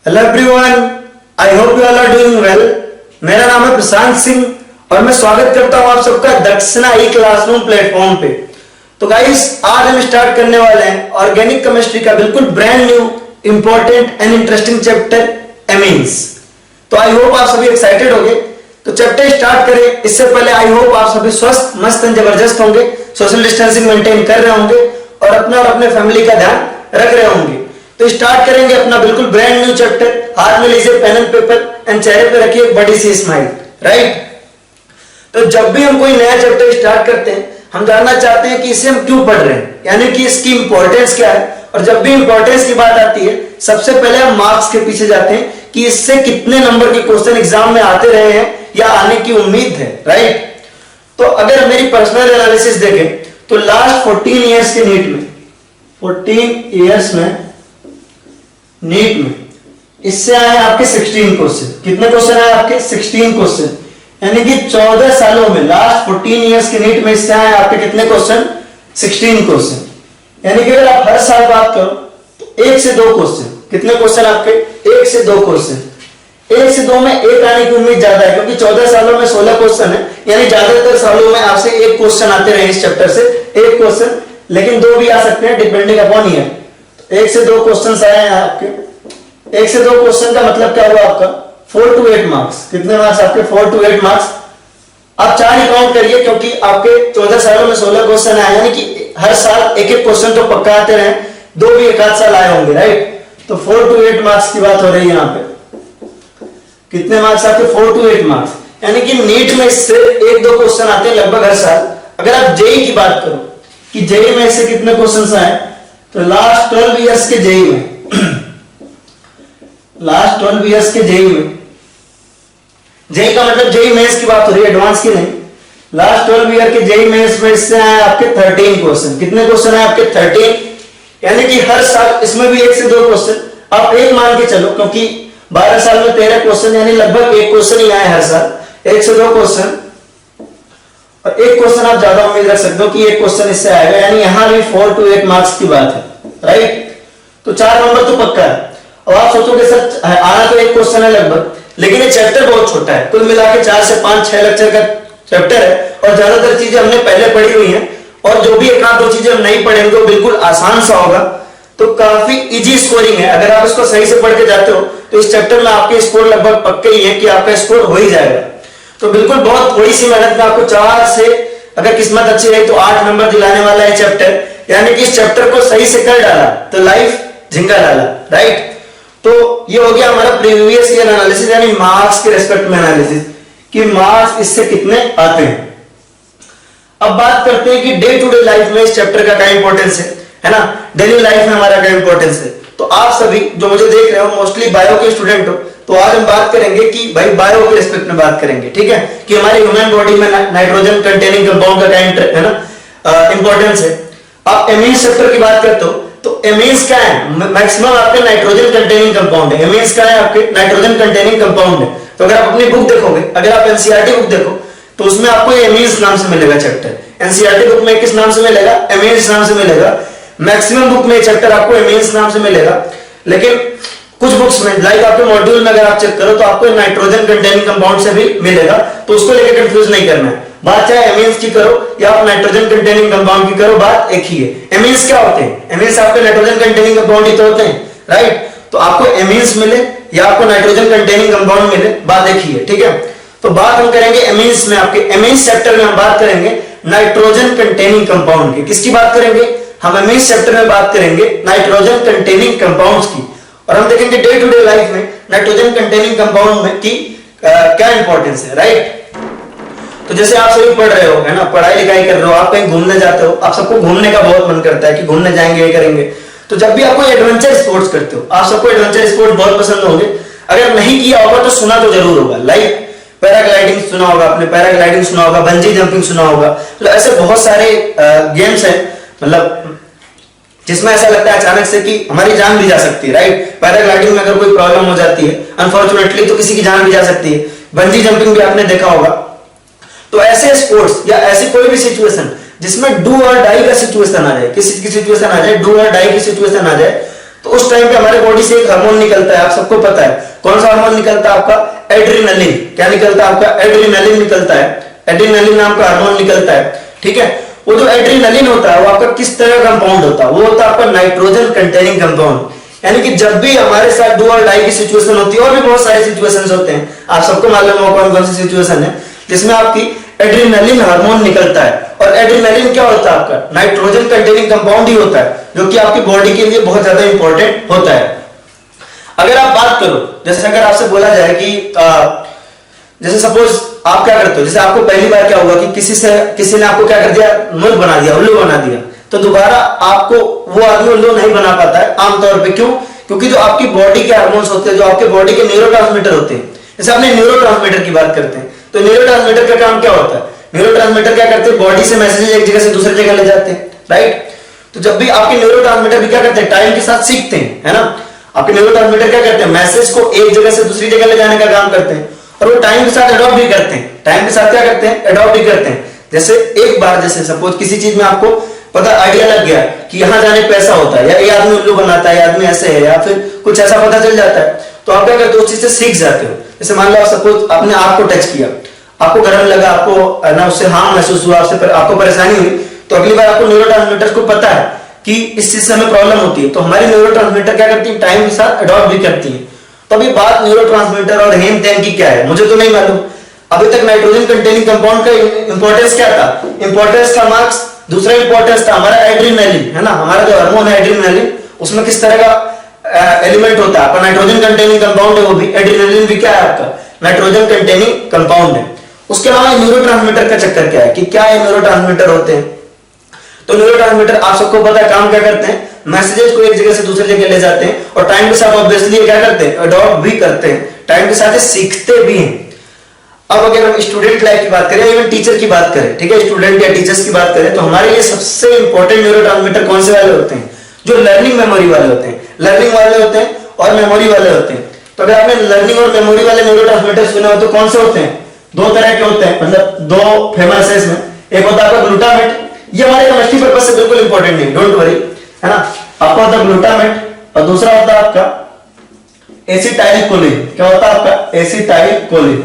Hello everyone, I hope you all are doing well. मेरा नाम है प्रशांत सिंह और मैं स्वागत करता हूं आप सबका दक्षिणा ई क्लासरूम प्लेटफॉर्म पे। तो गाइस, आज हम स्टार्ट करने वाले हैं ऑर्गेनिक केमिस्ट्री का बिल्कुल brand new important and interesting chapter amines. तो आई होप आप सभी एक्साइटेड होंगे। तो चैप्टर स्टार्ट करें इससे पहले आई होप आप सभी स्वस्थ, मस्त एंड जबरदस्त होंगे, सोशल डिस्टेंसिंग मेंटेन कर रहे होंगे और अपना और अपने फैमिली का ध्यान रख रहे होंगे। तो स्टार्ट करेंगे अपना बिल्कुल ब्रांड न्यू चैप्टर। हाथ में लीजिए पेन एंड पेपर एंड चेहरे पे रखिए एक बड़ी सी स्माइल, राइट। तो जब भी हम कोई नया चैप्टर स्टार्ट करते हैं, हम जानना चाहते हैं कि इसे हम क्यों पढ़ रहे हैं, यानी कि इसकी इंपॉर्टेंस क्या है। और जब भी इंपॉर्टेंस की बात आती है, सबसे पहले हम मार्क्स के पीछे जाते हैं कि इससे कितने नंबर के क्वेश्चन एग्जाम में आते रहे हैं या आने की उम्मीद है, राइट। तो अगर मेरी पर्सनल एनालिसिस देखें तो लास्ट 14 ईयर्स के नीट में, 14 ईयर्स में नीट में इससे आए आपके 16 क्वेश्चन। कितने क्वेश्चन आए आपके? 16 क्वेश्चन। यानी कि 14 सालों में, लास्ट 14 ईयर्स के नीट में इससे आए आपके कितने क्वेश्चन? 16 क्वेश्चन। यानी कि अगर आप हर साल बात करो तो 1 से 2 क्वेश्चन। कितने क्वेश्चन आपके? 1 से 2 क्वेश्चन। 1 से 2 में 1 आने की उम्मीद ज्यादा है, क्योंकि 14 सालों में 16 क्वेश्चन है, यानी ज्यादातर सालों में आपसे 1 क्वेश्चन आते रहे इस चैप्टर से, 1 क्वेश्चन, लेकिन 2 भी आ सकते हैं डिपेंडिंग अपॉन ईयर। 1 से 2 क्वेश्चन आए हैं आपके। 1 से 2 क्वेश्चन का मतलब क्या हुआ आपका? 4 to 8 मार्क्स। कितने मार्क्स आपके? 4 to 8 मार्क्स। आप 4 ही काउंट करिए, क्योंकि आपके 14 सालों में 16 क्वेश्चन आए, यानी कि हर साल एक एक क्वेश्चन तो पक्का आते रहे, 2 भी एक आध साल आए होंगे, राइट। तो 4 to 8 मार्क्स की बात हो रही है यहाँ पे। कितने मार्क्स आपके? 4 to 8 मार्क्स। यानी कि नीट में इससे 1-2 क्वेश्चन आते हैं लगभग हर साल। अगर आप जेई की बात करो कि जेई में इससे कितने क्वेश्चन आए, तो लास्ट 12 ईयर्स के जेई में, लास्ट 12 ईयर्स के जेई में, जेई का मतलब जेई मेंस की बात हो रही है, एडवांस की नहीं। लास्ट 12 ईयर के जेई मेंस में इससे आए आपके 13 क्वेश्चन। कितने क्वेश्चन आए आपके? 13। यानी कि हर साल इसमें भी 1 से 2 क्वेश्चन। आप एक मान के चलो, क्योंकि 12 साल में 13 क्वेश्चन, यानी लगभग 1 क्वेश्चन ही आए हर साल। 1 से 2 क्वेश्चन और 1 क्वेश्चन आप ज्यादा उम्मीद रख सकते हो कि 1 क्वेश्चन इससे आएगा, यानी यहां भी 4 to 8 मार्क्स की बात है, राइट। तो 4 नंबर तो पक्का है। और आप सोचोगे सर आना तो 1 क्वेश्चन है लगभग, लेकिन ये चैप्टर बहुत छोटा है। कुल मिला के 4 से 5-6 लेक्चर का चैप्टर है और ज्यादातर चीजें हमने पहले पढ़ी हुई हैं, और जो भी 1-2 चीजें हम नहीं पढ़ेंगे वो बिल्कुल आसान सा होगा। तो काफी इजी स्कोरिंग है। अगर आप इसको सही से पढ़ के जाते हो तो इस चैप्टर में आपके स्कोर लगभग पक्के ही है कि आपका स्कोर हो ही जाएगा। तो बिल्कुल बहुत थोड़ी सी मेहनत में आपको 4 से, अगर किस्मत अच्छी रही तो 8 नंबर दिलाने वाला है चैप्टर। यानी कि इस चैप्टर को सही से कर डाला तो लाइफ झिंगा डाला, राइट। तो ये हो गया हमारा प्रीवियस ईयर एनालिसिस, यानी मार्क्स के रेस्पेक्ट में एनालिसिस कि मार्क्स इससे कितने आते हैं। अब बात करते हैं कि डे टू डे लाइफ में इस चैप्टर का क्या इंपॉर्टेंस है ना, डेली लाइफ में हमारा क्या इंपॉर्टेंस है। तो आप सभी जो मुझे देख रहे हो मोस्टली बायो के स्टूडेंट हो, तो आज हम बात करेंगे कि भाई बायो के रेस्पेक्ट में बात करेंगे, ठीक है, कि हमारी ह्यूमन बॉडी में नाइट्रोजन कंटेनिंग कंपाउंड का क्या है ना इंपॉर्टेंस है। आप एमीन्स चैप्टर की बात करते हो तो एमीन्स क्या है? मैक्सिमम आपके नाइट्रोजन कंटेनिंग कंपाउंड है। एमीन्स क्या है? आपके नाइट्रोजन कंटेनिंग कंपाउंड है। तो अगर आप अपनी बुक देखोगे, अगर आप एनसीईआरटी बुक देखो तो उसमें आपको एमीन्स नाम से मिलेगा चैप्टर। एनसीईआरटी बुक में किस नाम से मिलेगा? एमीन्स नाम से मिलेगा। मैक्सिमम बुक में चैप्टर आपको एमीन्स नाम से मिलेगा, लेकिन कुछ बुक्स में लाइक आपके मॉड्यूल में अगर आप चेक करो तो आपको नाइट्रोजन कंटेनिंग कंपाउंड से भी मिलेगा। तो उसको लेकर कंफ्यूज नहीं करना है। बात चाहे एमीन्स की करो या आप नाइट्रोजन कंटेनिंग कंपाउंड की करो, बात एक ही है। एमीन्स क्या होते हैं? एमीन्स आपके नाइट्रोजन कंटेनिंग कंपाउंड ही तो होते हैं, राइट। तो आपको एमीन्स मिले या आपको नाइट्रोजन कंटेनिंग कंपाउंड मिले, बात एक ही है, ठीक है। तो बात हम करेंगे एमीन्स में, आपके एमीन्स चैप्टर में हम बात करेंगे नाइट्रोजन कंटेनिंग कंपाउंड की। किसकी बात करेंगे? हम एमीन्स चैप्टर में बात करेंगे नाइट्रोजन कंटेनिंग कंपाउंड्स की। और हम देखेंगे डे टू डे लाइफ में नाइट्रोजन कंटेनिंग कंपाउंड में की क्या इंपॉर्टेंस है, राइट। तो जैसे आप सभी पढ़ रहे हो, है ना, पढ़ाई लिखाई कर रहे हो, आप कहीं घूमने जाते हो, आप सबको घूमने का बहुत मन करता है कि घूमने जाएंगे, ये करेंगे। तो जब भी आप कोई एडवेंचर स्पोर्ट्स करते हो, आप सबको एडवेंचर स्पोर्ट्स बहुत पसंद होंगे। अगर नहीं किया होगा तो सुना तो जरूर होगा, लाइक पैराग्लाइडिंग सुना होगा आपने, पैराग्लाइडिंग सुना होगा, बंजी जंपिंग सुना होगा। तो ऐसे बहुत सारे गेम्स हैं, मतलब जिसमें ऐसा लगता है अचानक से कि हमारी जान भी जा सकती है, राइट। पैराग्लाइडिंग में अगर कोई प्रॉब्लम हो जाती है अनफॉर्चुनेटली तो किसी की जान भी जा सकती है। बंजी जंपिंग भी आपने देखा होगा। तो ऐसे स्पोर्ट्स या ऐसी कोई भी सिचुएशन जिसमें डू और डाई का सिचुएशन आ जाए, किसी की सिचुएशन आ जाए, डू और डाई की सिचुएशन आ जाए, तो उस टाइम पे हमारे बॉडी से एक हार्मोन निकलता है, आप सबको पता है कौन सा हार्मोन निकलता है आपका, एड्रेनलिन। क्या निकलता है आपका, एड्रेनलिन निकलता है, एड्रेनलिन नाम का हार्मोन निकलता है, ठीक है। वो जो एड्रेनलिन होता है वो आपका किस तरह का कंपाउंड होता है, वो होता है आपका नाइट्रोजन कंटेनिंग कंपाउंड। यानी कि जब भी हमारे साथ डू और डाई की सिचुएशन होती है, और भी बहुत सारे सिचुएशंस होते हैं, आप सबको मालूम हो कौन कौन सी सिचुएशन है जिसमें आपकी एड्रेनलिन हार्मोन निकलता है। और एड्रेनलिन क्या होता है आपका, नाइट्रोजन कंटेनिंग कंपाउंड ही होता है, जो कि आपकी बॉडी के लिए बहुत ज्यादा इंपॉर्टेंट होता है। अगर आप बात करो, जैसे अगर आपसे बोला जाए कि जैसे सपोज आप क्या करते हो, जैसे आपको पहली बार क्या हुआ कि किसी ने आपको क्या कर दिया, मूर्ख बना दिया, उल्लू बना दिया, तो दोबारा आपको वो आदमी उल्लू नहीं बना पाता है आमतौर पे। क्यों? क्योंकि जो आपकी बॉडी के हार्मोन्स होते हैं, जो आपके बॉडी के न्यूरोट्रांसमीटर होते हैं, जैसे आपने न्यूरोट्रांसमीटर की बात करते हैं, तो न्यूरोट्रांसमीटर का काम क्या होता है, न्यूरोट्रांसमीटर क्या करते हैं, बॉडी से मैसेजेस एक जगह से दूसरी जगह ले जाते हैं, राइट। तो जब भी आपके न्यूरोट्रांसमीटर भी क्या करते हैं, टाइम के साथ सीखते हैं, है ना। आपके न्यूरोट्रांसमीटर क्या करते हैं, मैसेज को एक जगह से दूसरी जगह ले जाने का काम करते हैं, और वो टाइम के साथ एडॉप्ट भी करते हैं, टाइम के साथ क्या करते हैं, एडॉप्ट भी करते हैं। जैसे एक बार जैसे सपोज किसी चीज में आपको पता आइडिया लग गया कि यहां जाने पे ऐसा होता है, या ये आदमी उल्लू बनाता है, ये आदमी ऐसे है, या फिर कुछ ऐसा पता चल जाता है, तो आप क्या करते हो, उस चीज से सीख जाते हो। जैसे मान लो आप सपोज आपने आग को टच किया, आपको गर्म लगा, आपको ना उससे हार्म महसूस हुआ, आपको परेशानी हुई, तो अगली बार आपको न्यूरोट्रांसमीटर को पता है कि इस चीज से हमें प्रॉब्लम होती है, तो हमारी न्यूरोट्रांसमीटर क्या करती है, टाइम के साथ अडॉप्ट भी करती है। तो अभी बात न्यूरोट्रांसमीटर और हेम तेन की क्या है, मुझे तो नहीं मालूम। अभी तक नाइट्रोजन कंटेनिंग कंपाउंड का इंपॉर्टेंस क्या था, इंपॉर्टेंस था मार्क्स, दूसरा इंपॉर्टेंस था हमारा एड्रेनलिन, है ना, हमारा जो हार्मोन है एड्रेनलिन, उसमें किस तरह का एलिमेंट होता है आपका, नाइट्रोजन कंटेनिंग कंपाउंड है, वो भी एड्रेनलिन भी क्या है आपका, नाइट्रोजन कंटेनिंग कंपाउंड है। उसके अलावा न्यूरोट्रांसमीटर का चक्कर क्या है, कि क्या ये न्यूरोट्रांसमीटर होते हैं। तो न्यूरोट्रांसमीटर आप सबको पता है काम क्या करते हैं, मैसेजेस को एक जगह से दूसरी जगह ले जाते हैं, और टाइम के साथ ऑब्वियसली क्या करते हैं, अडॉप्ट भी करते हैं, टाइम के साथ सीखते भी हैं। अब अगर हम स्टूडेंट लाइफ की बात करें, इवन टीचर की बात करें, ठीक है, स्टूडेंट या टीचर्स की बात करें, तो हमारे लिए सबसे इंपॉर्टेंट न्यूरोट्रांसमीटर कौन से वाले होते हैं, जो लर्निंग मेमोरी वाले होते हैं, लर्निंग वाले होते हैं और मेमोरी वाले होते हैं। तो अगर आपने लर्निंग और मेमोरी वाले न्यूरोट्रांसमीटर सुने हो तो कौन से होते हैं, दो तरह के होते हैं, मतलब दो फेमस है इसमें। एक होता है आपका ग्लूटामेट, ये हमारे केमिस्ट्री पर्पस से बिल्कुल इंपॉर्टेंट नहीं, डोंट वरी, है ना। आपका होता है ग्लूटामेट, और दूसरा होता है आपका एसिटाइलकोलिन। क्या होता है आपका, एसिटाइलकोलिन,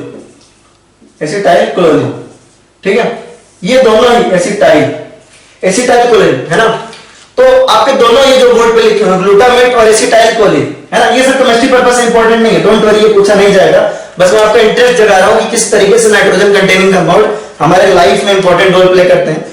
एसिटाइलकोलिन, ठीक है। ये दोनों ही एसिटाइलकोलिन, है ना। तो आपके दोनों ये जो बोर्ड पे लिखे हुए ग्लूटामेट और एसिटाइलकोलिन, है ना, ये सब केमिस्ट्री पर्पस से इंपॉर्टेंट नहीं है, डोंट वरी, ये पूछा नहीं जाएगा। बस मैं आपका इंटरेस्ट जगा रहा हूं कि किस तरीके से नाइट्रोजन कंटेनिंग कंपाउंड हमारे लाइफ में इंपॉर्टेंट रोल प्ले करते हैं,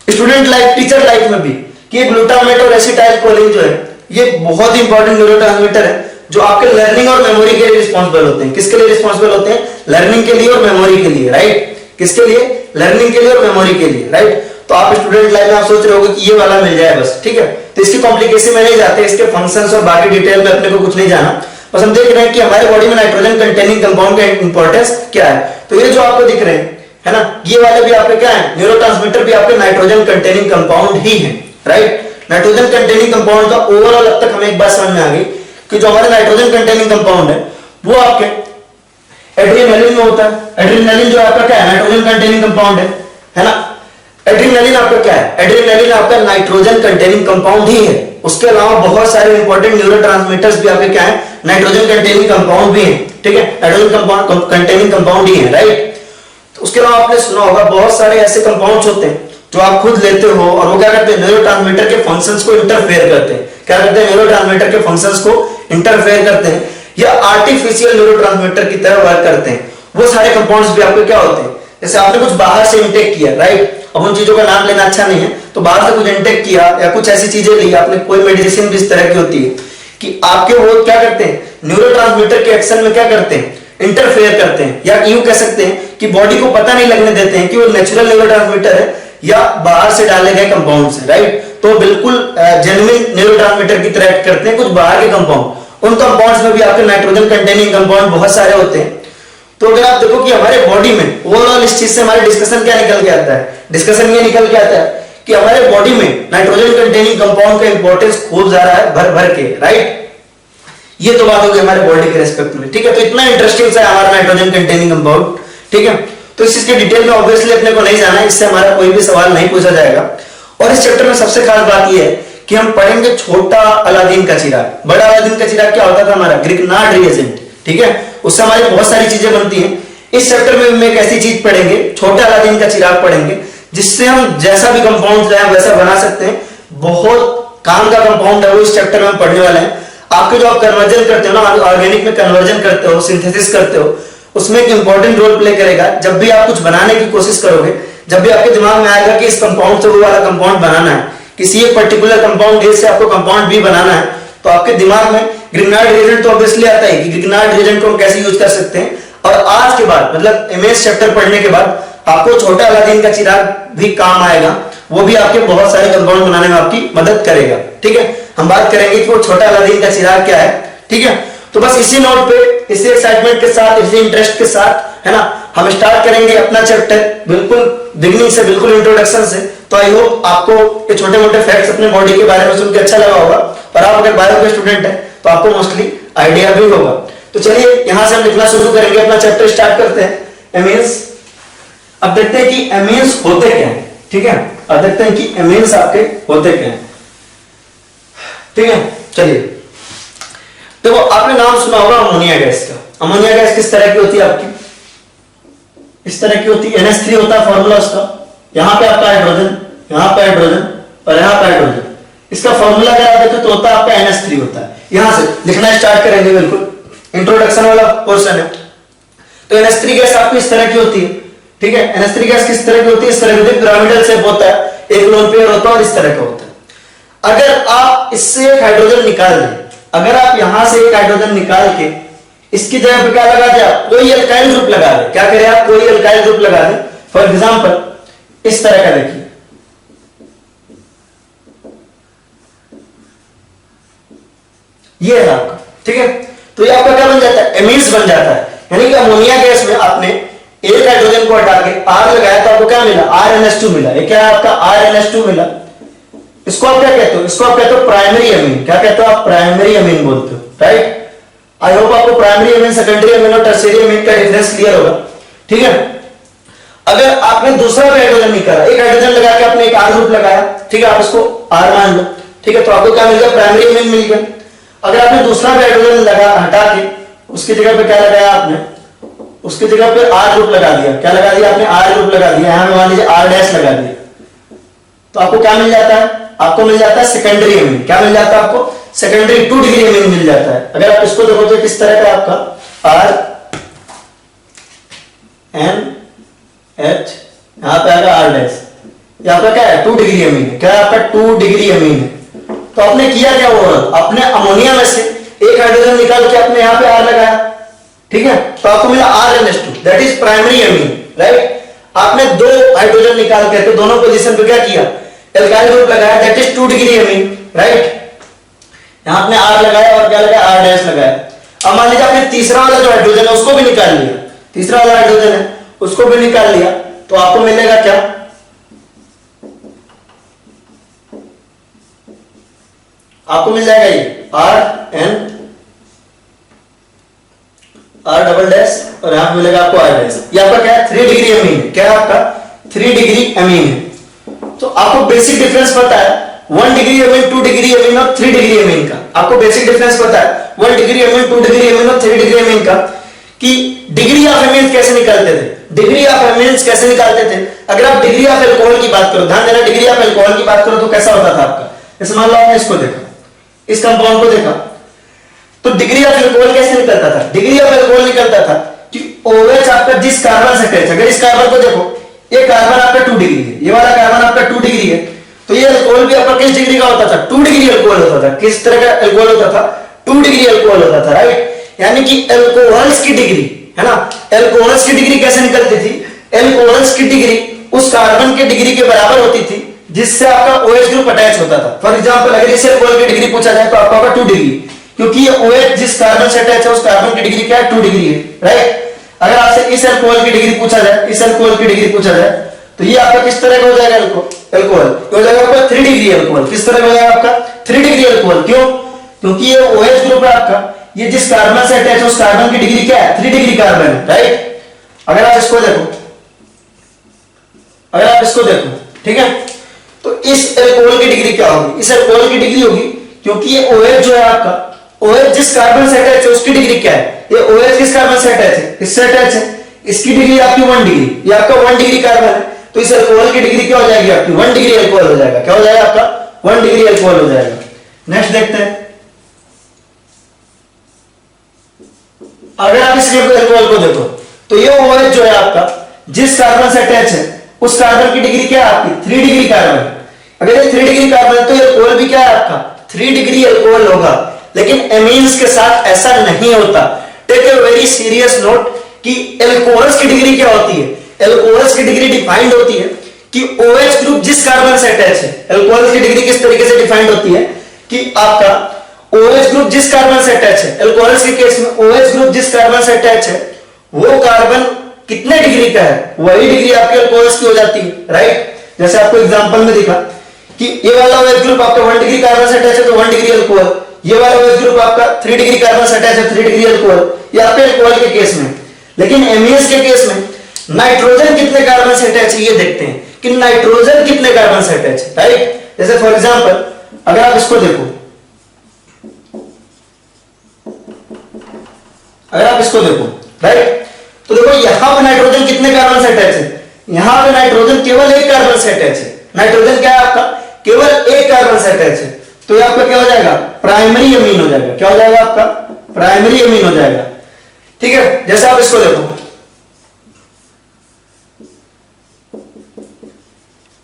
स्टूडेंट लाइफ, टीचर लाइफ में भी। कि ग्लूटामेट और एसिटाइलकोलिन जो है ये बहुत इंपॉर्टेंट न्यूरोट्रांसमीटर है, जो आपके लर्निंग और मेमोरी के लिए रिस्पॉन्सिबल होते हैं। किसके लिए रिस्पॉन्सिबल होते हैं, लर्निंग के लिए और मेमोरी के लिए, राइट। किसके लिए, लर्निंग के लिए और मेमोरी के लिए, राइट। तो आप स्टूडेंट लाइफ में आप सोच रहे होगे कि ये वाला मिल जाए बस, ठीक है। तो इसकी कॉम्प्लिकेशन में नहीं जाते, इसके फंक्शंस और बाकी डिटेल में अपने को कुछ नहीं जाना, बस हम देख रहे हैं कि हमारे बॉडी में नाइट्रोजन कंटेनिंग कंपाउंड का इंपॉर्टेंस क्या है। तो ये जो आपको दिख रहे हैं, है ना, ये वाले भी आपके क्या है, न्यूरोट्रांसमीटर भी आपके नाइट्रोजन कंटेनिंग कंपाउंड ही है, राइट। नाइट्रोजन कंटेनिंग कंपाउंड का ओवरऑल अब तक हमें एक बात समझ में आ गई कि जो हमारे नाइट्रोजन कंटेनिंग कंपाउंड है वो आपके एड्रेनलिन में होता है। एड्रेनलिन जो आपका क्या है, नाइट्रोजन कंटेनिंग कंपाउंड है ना। एड्रेनलिन आपका क्या है, एड्रेनलिन आपका नाइट्रोजन कंटेनिंग कंपाउंड ही है। उसके अलावा बहुत सारे इंपॉर्टेंट न्यूरोट्रांसमीटर्स भी आपके क्या है, नाइट्रोजन कंटेनिंग कंपाउंड भी है, ठीक है, नाइट्रोजन कंटेनिंग कंपाउंड ही है, राइट। तो उसके अलावा आपने सुना होगा बहुत सारे ऐसे कंपाउंड्स होते हैं जो आप खुद लेते हो, और वो क्या करते हैं, न्यूरोट्रांसमीटर के फंक्शंस को इंटरफेयर करते हैं। क्या करते हैं, न्यूरोट्रांसमीटर के फंक्शंस को इंटरफेयर करते हैं, या आर्टिफिशियल न्यूरोट्रांसमीटर की तरह वर्क करते हैं। वो सारे कंपाउंड्स भी आपके क्या होते हैं, जैसे आपने कुछ बाहर से इंटेक किया, राइट। अब उन चीजों का नाम लेना अच्छा नहीं है, तो बाहर से कुछ इंटेक किया या कुछ ऐसी चीजें ली आपने, कोई मेडिसिन भी इस तरह की होती है कि आपके वो क्या करते हैं, न्यूरोट्रांसमीटर के एक्शन में क्या करते हैं, इंटरफेयर करते हैं, या यूं कह सकते हैं कि बॉडी को पता नहीं लगने देते हैं कि वो नेचुरल न्यूरोट्रांसमीटर है या बाहर से डाले गए कंपाउंड है, राइट। तो बिल्कुल जेन्युइन न्यूरोट्रांसमीटर की तरह एक्ट करते हैं कुछ बाहर के कंपाउंड। उन कंपाउंड्स में भी आपके नाइट्रोजन कंटेनिंग कंपाउंड बहुत सारे होते हैं। तो अगर आप देखो कि हमारे बॉडी में ओवरऑल इस चीज से हमारे डिस्कशन क्या निकल के आता है, डिस्कशन ये निकल के आता है कि हमारे बॉडी में नाइट्रोजन कंटेनिंग कंपाउंड का इंपॉर्टेंस खूब जा रहा है भर भर के, राइट। ये तो बात होगी हमारे बॉडी के रेस्पेक्ट में, ठीक है। तो इतना इंटरेस्टिंग सा है हमारा नाइट्रोजन कंटेनिंग कंपाउंड, ठीक है। तो इस चीज के डिटेल में ऑब्वियसली अपने को नहीं जाना है, इससे हमारा कोई भी सवाल नहीं पूछा जाएगा। और इस चैप्टर में सबसे खास बात यह है कि हम पढ़ेंगे छोटा अलादीन का चिराग। बड़ा अलादीन का चिराग क्या होता था हमारा? ग्रिग्नार्ड रिएजेंट, ठीक है, उससे हमारी बहुत सारी चीजें बनती हैं। इस चैप्टर में हम एक ऐसी चीज पढ़ेंगे, छोटा अलादीन का चिराग पढ़ेंगे, जिससे हम जैसा भी कंपाउंड चाहे वैसा बना सकते हैं। बहुत काम का कंपाउंड है वो, इस चैप्टर में हम पढ़ने वाले हैं। आपके जो आप कन्वर्जन करते हो ना, ऑर्गेनिक में कन्वर्जन करते हो, सिंथेसिस करते हो, उसमें एक इंपॉर्टेंट रोल प्ले करेगा। जब भी आप कुछ बनाने की कोशिश करोगे, जब भी आपके दिमाग में आएगा कि इस कंपाउंड से वो वाला कंपाउंड बनाना है, किसी एक पर्टिकुलर कंपाउंड ए से आपको कंपाउंड बी बनाना है, तो आपके दिमाग में ग्रिग्नार्ड रिएजेंट तो ऑब्वियसली आता है कि ग्रिग्नार्ड रिएजेंट को हम कैसे यूज कर सकते हैं। और आज के बाद मतलब एमएस चैप्टर पढ़ने के बाद आपको छोटा अलादीन का चिराग भी काम आएगा, वो भी आपके बहुत सारे कंपाउंड बनाने में आपकी मदद करेगा, ठीक है। हम बात करेंगे कि वो छोटा अलादीन का चिराग क्या है, ठीक है। तो बस इसी नोट पे, इसी एक्साइटमेंट के साथ, इसी इंटरेस्ट के साथ, है ना, हम स्टार्ट करेंगे अपना चैप्टर बिल्कुल बिगिनिंग से, बिल्कुल इंट्रोडक्शन से। तो आई होप आपको ये छोटे मोटे फैक्ट्स अपने बॉडी के बारे में सुन के अच्छा लगा होगा, और आप अगर बायो के स्टूडेंट हैं तो आपको मोस्टली आइडिया भी होगा। तो चलिए यहां से हम लिखना शुरू करेंगे, अपना चैप्टर स्टार्ट करते हैं एमीन्स। अब देखते हैं कि एमीन्स होते क्या हैं, ठीक है। अब देखते हैं कि एमीन्स आपके होते क्या हैं, ठीक है। चलिए देखो, आपने नाम सुना होगा अमोनिया गैस का। अमोनिया गैस किस तरह की होती है आपकी? इस तरह की होती है। NH3 होता है फॉर्मूला उसका, यहां पे आपका हाइड्रोजन, यहां पे हाइड्रोजन और यहां पे हाइड्रोजन। इसका फॉर्मूला क्या देखो तो होता है आपका NH3 होता है। यहां से लिखना स्टार्ट करेंगे, बिल्कुल इंट्रोडक्शन वाला पोर्शन है। तो NH3 गैस आपकी इस तरह की होती है, ठीक है। NH3 गैस किस तरह की होती है? इस तरह की होती है, पिरामिडल शेप होता है, एक लोन पेयर होता है और इस तरह का होता है। अगर आप इससे एक हाइड्रोजन निकाल दें, अगर आप यहां से एक हाइड्रोजन निकाल के इसकी जगह पे क्या लगा दे, आप कोई अल्काइल ग्रुप लगा दे, क्या करें आप, कोई अल्काइल ग्रुप लगा दे। फॉर एग्जांपल इस तरह का देखिए, ये है आपका, ठीक है। तो ये आपका क्या बन जाता है? एमीन्स बन जाता है। यानी कि अमोनिया गैस में आपने एक हाइड्रोजन को हटा के R लगाया तो आपको क्या मिला? RNH2 मिला। ये क्या है आपका? RNH2 मिला। इसको आप क्या कहते हो? इसको आप कहते हो प्राइमरी अमीन। क्या कहते हो आप? प्राइमरी अमीन बोलते हो, राइट। आई होप आपको प्राइमरी अमीन, सेकेंडरी अमीन और टर्शियरी अमीन का डिफरेंस क्लियर होगा, ठीक है। अगर आपने दूसरा भी हाइड्रोजन निकाला, एक हाइड्रोजन लगा के आपने एक R ग्रुप लगाया, ठीक है, आप इसको R मान लो, ठीक है, तो आपको क्या मिल गया? प्राइमरी अमीन मिल गया। अगर आपने दूसरा भी हाइड्रोजन लगा हटा के उसकी जगह पे क्या लगाया आपने? उसकी जगह पे R ग्रुप लगा दिया। क्या लगा दिया आपने? R ग्रुप लगा दिया। यहां पे मान लीजिए R डैश लगा दिया, तो आपको क्या मिल जाता है? आपको मिल जाता है सेकेंडरी अमीन। क्या मिल जाता है आपको? सेकेंडरी 2 डिग्री अमीन मिल जाता है। अगर आप इसको देखो तो किस तरह का आपका R N H, यहां पे आएगा R डैश, ये आपका क्या है? 2 डिग्री अमीन है। क्या है आपका? 2 डिग्री अमीन है। तो आपने किया क्या? वो आपने अमोनिया में से एक हाइड्रोजन निकाल के आपने यहां पे R लगाया, ठीक है, तो आपको मिला RNH2, that is primary amine, right. आपने दो हाइड्रोजन निकाल के दोनों पोजीशन पे क्या किया? एल्काइल ग्रुप लगाया, that is 2 degree amine, right. यहां आपने R लगाया और क्या लगाया? R डैश लगाया। अब मान लीजिए आपने तीसरा वाला जो हाइड्रोजन है उसको भी निकाल लिया, तीसरा वाला हाइड्रोजन है उसको भी निकाल लिया, तो आपको मिलेगा क्या? आपको मिल जाएगा ये R डबल डैश और यहां पे मिलेगा आपको R डैश। ये आपका क्या है? 3 डिग्री अमीन है। क्या है आपका? 3 डिग्री अमीन है। तो आपको बेसिक डिफरेंस पता है 1 डिग्री अमीन, 2 डिग्री अमीन और 3 डिग्री अमीन का। आपको बेसिक डिफरेंस पता है 1 डिग्री अमीन, 2 डिग्री अमीन और 3 डिग्री अमीन का, कि डिग्री ऑफ अमीन्स कैसे निकालते थे। डिग्री ऑफ अमीन्स कैसे निकालते थे? अगर आप डिग्री ऑफ अल्कोहल की बात करो, ध्यान देना, डिग्री ऑफ अल्कोहल की बात करो तो कैसा होता था आपका? जैसे मान लो आपने इसको देखा, इस कंपाउंड को देखा, तो डिग्री ऑफ अल्कोहल कैसे निकलता था? डिग्री ऑफ अल्कोहल निकलता था कि OH आपका जिस कार्बन से अटैच, अगर इस कार्बन को देखो, ये कार्बन आपका 2 डिग्री है, ये वाला कार्बन आपका 2 डिग्री है, तो ये अल्कोहल भी आपका किस डिग्री का होता था? 2 डिग्री अल्कोहल होता था। किस तरह का अल्कोहल होता था? 2 डिग्री अल्कोहल होता था, राइट। यानी कि अल्कोहल्स की डिग्री, है ना, अल्कोहल्स की डिग्री कैसे निकलती थी? अल्कोहल्स की डिग्री उस कार्बन की डिग्री के बराबर होती थी जिससे आपका OH ग्रुप अटैच होता था। फॉर एग्जांपल अगर इस अल्कोहल की डिग्री पूछा जाए तो आपका होगा 2 डिग्री, क्योंकि ये OH जिस कार्बन से अटैच है उस कार्बन की डिग्री क्या है? 2 डिग्री है, राइट। अगर आपसे इस अल्कोहल की डिग्री पूछा जाए, इस अल्कोहल की डिग्री पूछा जाए, तो ये आपका किस तरह का हो जाएगा? अल्कोहल हो जाएगा आपका 3 डिग्री अल्कोहल। किस तरह का हो जाएगा आपका? 3 डिग्री अल्कोहल। क्यों? क्योंकि ये OH ग्रुप है आपका, ये जिस कार्बन से अटैच है उस कार्बन की डिग्री क्या है? 3 डिग्री कार्बन है, राइट। अगर आप इसको देखो, अगर आप इसको देखो, ठीक है, तो इस अल्कोहल की डिग्री क्या होगी? इस अल्कोहल की डिग्री होगी, क्योंकि ये OH जो है आपका, OH जिस कार्बन से अटैच है उसकी डिग्री क्या है? ये OH किस कार्बन से अटैच है? इससे अटैच है, इसकी डिग्री आपकी 1 डिग्री, ये आपका 1 डिग्री कार्बन है, तो इस अल्कोहल की डिग्री क्या हो जाएगी आपकी? 1 डिग्री अल्कोहल हो जाएगा। क्या हो जाएगा आपका? 1 डिग्री अल्कोहल हो जाएगा। नेक्स्ट देखते हैं, अगर आप इस अल्कोहल को देखो तो ये OH जो है आपका जिस कार्बन से अटैच है उस कार्बन की डिग्री क्या है आपकी? 3 डिग्री कार्बन। अगर ये 3 डिग्री कार्बन है तो ये अल्कोहल भी क्या है आपका? 3 डिग्री अल्कोहल होगा। लेकिन एमीन्स के साथ ऐसा नहीं होता। Take a very serious note कि अल्कोहल्स की डिग्री क्या होती है? अल्कोहल्स की डिग्री डिफाइंड होती है कि OH ग्रुप जिस कार्बन से अटैच है। अल्कोहल्स की डिग्री किस तरीके से डिफाइंड होती है कि आपका OH ग्रुप जिस कार्बन से अटैच है, अल्कोहल्स के केस में OH ग्रुप जिस कार्बन से अटैच है वो कार्बन कितने डिग्री का है, वही डिग्री आपके अल्कोहल्स की हो जाती है, राइट। जैसे आपको एग्जांपल में दिखा कि ये वाला OH ग्रुप आपका 1 डिग्री कार्बन से अटैच है तो 1 डिग्री अल्कोहल, ये वाला OH ग्रुप आपका 3 डिग्री कार्बन से अटैच है 3 डिग्री अल्कोहल, ये आपके अल्कोहल के केस में। लेकिन एमीन्स के केस में नाइट्रोजन कितने कार्बन से अटैच है ये देखते हैं कि नाइट्रोजन कितने कार्बन से अटैच है, राइट। जैसे फॉर एग्जांपल अगर आप इसको देखो, अगर आप इसको देखो, राइट, तो देखो यहां पे नाइट्रोजन कितने कार्बन से अटैच है? यहां पे नाइट्रोजन केवल 1 कार्बन से अटैच है। नाइट्रोजन क्या है आपका? केवल 1 कार्बन से अटैच है, तो ये आपका क्या हो जाएगा? प्राइमरी अमीन हो जाएगा। क्या हो जाएगा आपका? प्राइमरी अमीन हो जाएगा, ठीक है। जैसे आप इसको देखो,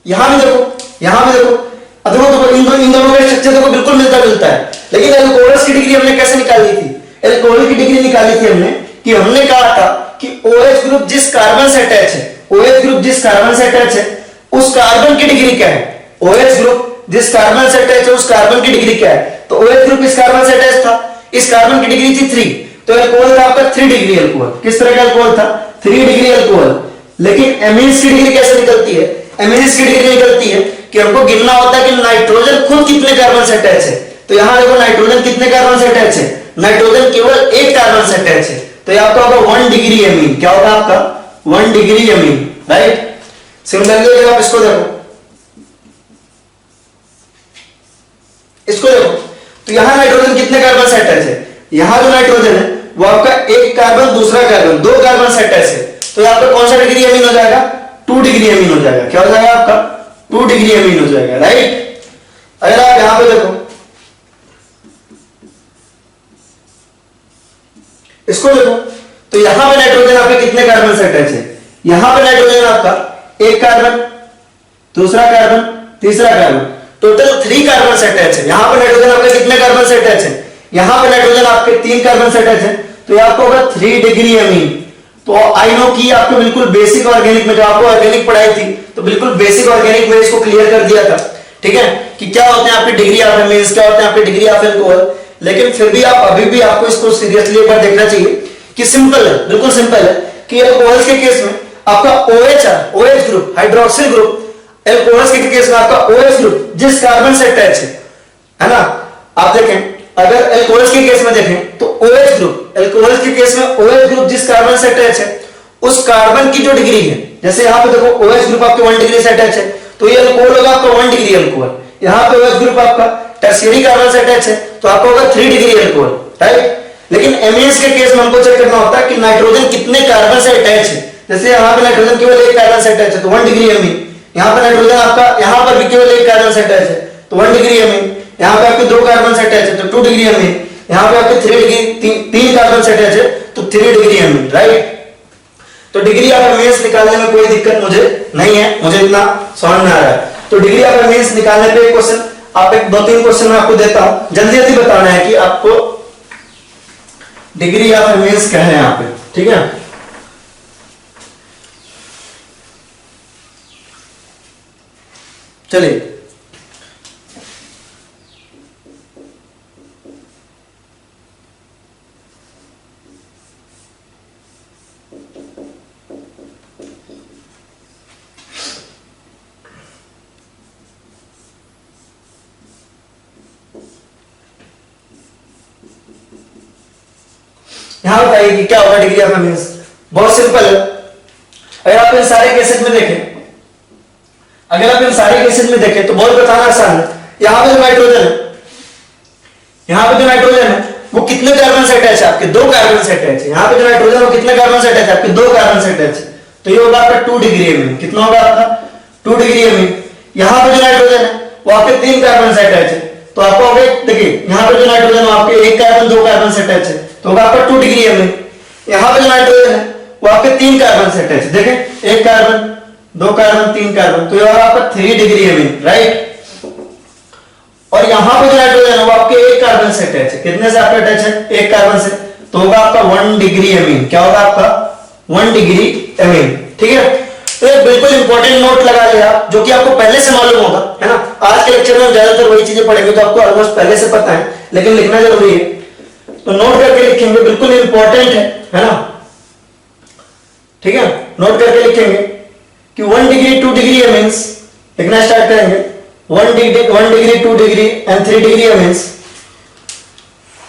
यहां भी देखो, यहां भी देखो, देखो इन दोनों का स्ट्रक्चर देखो बिल्कुल मिलता है। लेकिन अल्कोहल्स की डिग्री हमने कैसे निकाली थी? अल्कोहल की डिग्री निकाली थी हमने कि हमने कहा था कि OH ग्रुप जिस कार्बन से अटैच है, OH ग्रुप जिस कार्बन से अटैच है उस कार्बन की डिग्री क्या है? OH ग्रुप जिस कार्बन से अटैच है उस कार्बन की डिग्री क्या है? तो OH ग्रुप इस कार्बन से अटैच था, इस कार्बन की डिग्री थी 3, तो अल्कोहल था आपका 3 डिग्री अल्कोहल। किस तरह का अल्कोहल था? 3 डिग्री अल्कोहल। लेकिन एमीन्स की डिग्री कैसे निकलती है? एमीन्स की डिग्री निकलती है कि हमको गिनना होता है कि नाइट्रोजन खुद कितने कार्बन से अटैच है। तो यहां देखो नाइट्रोजन कितने कार्बन से अटैच है? नाइट्रोजन केवल 1 कार्बन से अटैच है, तो ये आपका होगा 1 डिग्री अमीन। क्या होगा आपका? 1 डिग्री अमीन, राइट। सिमिलरली अगर आप इसको देखो, इसको देखो तो यहां नाइट्रोजन कितने कार्बन से अटैच है? यहां जो नाइट्रोजन है वो आपका 1 कार्बन, दूसरा कार्बन, 2 कार्बन से अटैच है, तो यहां पर कौन सा डिग्री अमीन हो जाएगा? 2 डिग्री अमीन हो जाएगा। क्या हो जाएगा आपका? 2 डिग्री अमीन हो जाएगा, राइट। अगर आप यहां पे देखो, इसको देखो तो यहां पे नाइट्रोजन आपके कितने कार्बन से अटैच है? यहां पे नाइट्रोजन आपका 1 कार्बन, दूसरा कार्बन, तीसरा कार्बन, टोटल 3 कार्बन से अटैच है। यहां पे नाइट्रोजन आपके कितने कार्बन से अटैच है? यहां पे नाइट्रोजन आपके 3 कार्बन से अटैच है, तो यह आपको होगा 3 डिग्री अमीन। तो आई नो कि आपको बिल्कुल बेसिक ऑर्गेनिक में, जब आपको ऑर्गेनिक पढ़ाई थी तो बिल्कुल बेसिक ऑर्गेनिक में इसको क्लियर कर दिया था, ठीक है, कि क्या होते हैं आपकी डिग्री ऑफ एमीन्स, क्या होते हैं आपकी डिग्री ऑफ अल्कोहल। लेकिन फिर भी आप अभी भी आपको इसको सीरियसली एक बार देखना चाहिए कि सिंपल है, बिल्कुल सिंपल है कि अल्कोहल्स के केस में आपका OH है, OH group, hydroxyl group. Alcohols के केस में आपका OH ग्रुप जिस कार्बन से अटैच है ना। आप देखें अगर अल्कोहल्स के केस में देखें तो OH ग्रुप, अल्कोहल्स के केस में OH ग्रुप जिस कार्बन से अटैच है उस कार्बन की जो डिग्री है, जैसे यहां पे देखो OH ग्रुप आपके 1 डिग्री से अटैच है, तो ये अल्कोहल होगा आपका 1 डिग्री अल्कोहल। यहां पे OH ग्रुप आपका टर्शियरी कार्बन से अटैच है, तो आपका होगा 3 डिग्री अल्कोहल, राइट। लेकिन एमीन्स के केस में हमको चेक करना होता है कि नाइट्रोजन कितने कार्बन से अटैच है। जैसे यहां पे नाइट्रोजन केवल 1 कार्बन से अटैच है, तो 1 डिग्री अमीन। यहां पे नाइट्रोजन आपका यहां पर भी केवल 1 कार्बन से अटैच है, तो 1 डिग्री अमीन। यहां पे आपके 2 कार्बन से अटैच है, तो 2 डिग्री अमीन। यहां पे आपके 3 कार्बन से अटैच है, तो 3 डिग्री अमीन, राइट। तो डिग्री ऑफ एमीन्स निकालने में कोई दिक्कत मुझे नहीं है, मुझे इतना समझ में आ रहा है। तो डिग्री ऑफ एमीन्स निकालने पे एक क्वेश्चन, आप एक 2-3 क्वेश्चन मैं आपको देता हूं, जल्दी जल्दी बताना है कि आपको डिग्री ऑफ एमीन्स क्या है यहां पे, ठीक है। चलिए यहां बताइए कि क्या होगा डिग्री ऑफ एमीन्स। बहुत सिंपल है। अगर आप इन सारे केसेस में देखें, अगर आप इन सारे केसेस में देखें तो बहुत बताना आसान है। यहाँ पे जो नाइट्रोजन है, यहाँ पे जो नाइट्रोजन है वो कितने कार्बन से अटैच है? आपके 2 कार्बन से अटैच है। यहाँ पे जो नाइट्रोजन है वो कितने कार्बन से अटैच है? आपके 2 कार्बन से अटैच है। तो ये होगा आपका 2 डिग्री एमीन। कितना होगा आपका? 2 डिग्री एमीन। यहाँ पे जो नाइट्रोजन है वो आपके 3 कार्बन से अटैच है, तो आपको हो गया, देखिए यहाँ पे जो नाइट्रोजन है आपके 1 कार्बन 2 कार्बन से अटैच है, तो होगा आपका 2 डिग्री एमीन। यहाँ पे जो नाइट्रोजन है वो आपके 3 कार्बन से अटैच है, देखें 1 कार्बन 2 कार्बन 3 कार्बन, तो ये होगा आपका 3 डिग्री एमीन, राइट। और यहाँ पे जो नाइट्रोजन है वो आपके 1 कार्बन से अटैच है। कितने से आपका अटैच है? 1 कार्बन से, तो होगा आपका 1 डिग्री एमीन। क्या होगा आपका? 1 डिग्री एमीन, ठीक है। तो एक बिल्कुल इंपॉर्टेंट नोट लगा लिया जो कि आपको पहले से मालूम होगा, है ना। आज के लेक्चर में ज्यादातर वही चीजें पढ़ेंगे तो आपको ऑलमोस्ट पहले से पता है, लेकिन लिखना जरूरी है, तो नोट करके लिखेंगे, बिल्कुल इंपॉर्टेंट है ना, ठीक है। नोट करके लिखेंगे कि 1 डिग्री 2 डिग्री एमीन्स, लिखना स्टार्ट करेंगे। 1 degree 2 degree and 3 degree amines,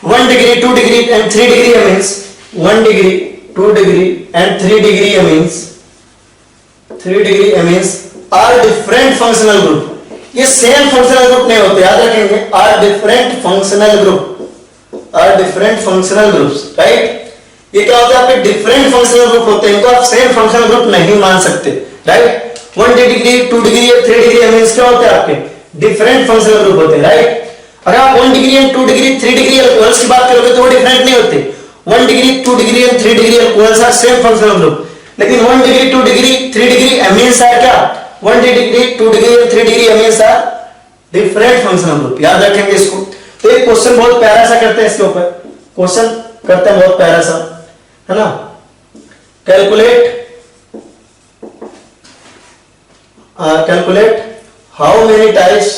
1 degree 2 degree and 3 degree amines, 1 degree 2 degree and 3 degree amines, 3 degree amines are different functional group. ये सेम फंक्शनल ग्रुप नहीं होते, याद रखेंगे, are different functional group, are different functional groups, right. ये क्या होता है? आपके डिफरेंट फंक्शनल ग्रुप होते हैं, इनको आप सेम फंक्शनल ग्रुप नहीं मान सकते, right. 1 degree 2 degree 3 degree amines क्या होते हैं? आपके डिफरेंट फंक्शनल ग्रुप होते हैं, राइट। अगर आप 1 degree and 2 degree 3 degree alcohols की बात करोगे तो वो डिफरेंट नहीं होते। 1 degree 2 degree and 3 degree alcohols are same functional group, लेकिन 1 degree 2 degree 3 degree amines are क्या? 1 degree 2 degree and 3 degree amines are different functional group, याद रखेंगे इसको। तो एक क्वेश्चन बहुत प्यारा सा करते हैं इसके ऊपर, क्वेश्चन करते हैं बहुत प्यारा सा, है ना। Calculate how many types,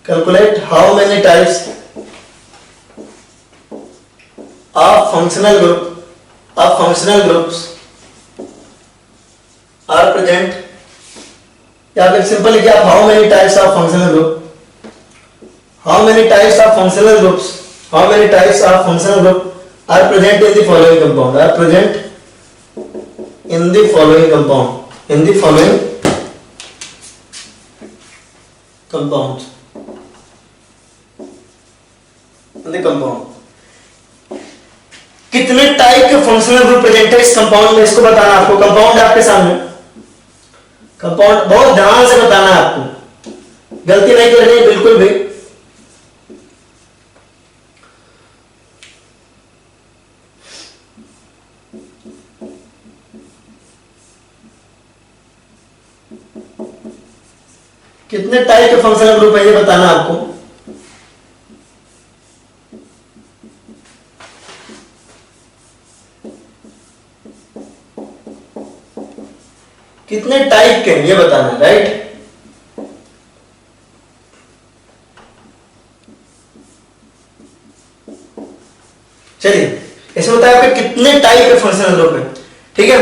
calculate how many types of functional groups are present, या फिर सिंपल लिखिए आप how many types of functional group, how many types of functional groups are present in the following compound, are present in the following compounds compound. कितने type के functional group present है इस compound में, इसको बताना आपको। कंपाउंड आपके सामने, कंपाउंड बहुत ध्यान से बताना है आपको, गलती नहीं करनी है बिल्कुल भी। कितने टाइप के फंक्शनल ग्रुप है ये बताना आपको। कितने टाइप के ये बताना, राइट। चलिए ऐसे बताया आपके कितने टाइप के फंक्शनल ग्रुप है, ठीक है।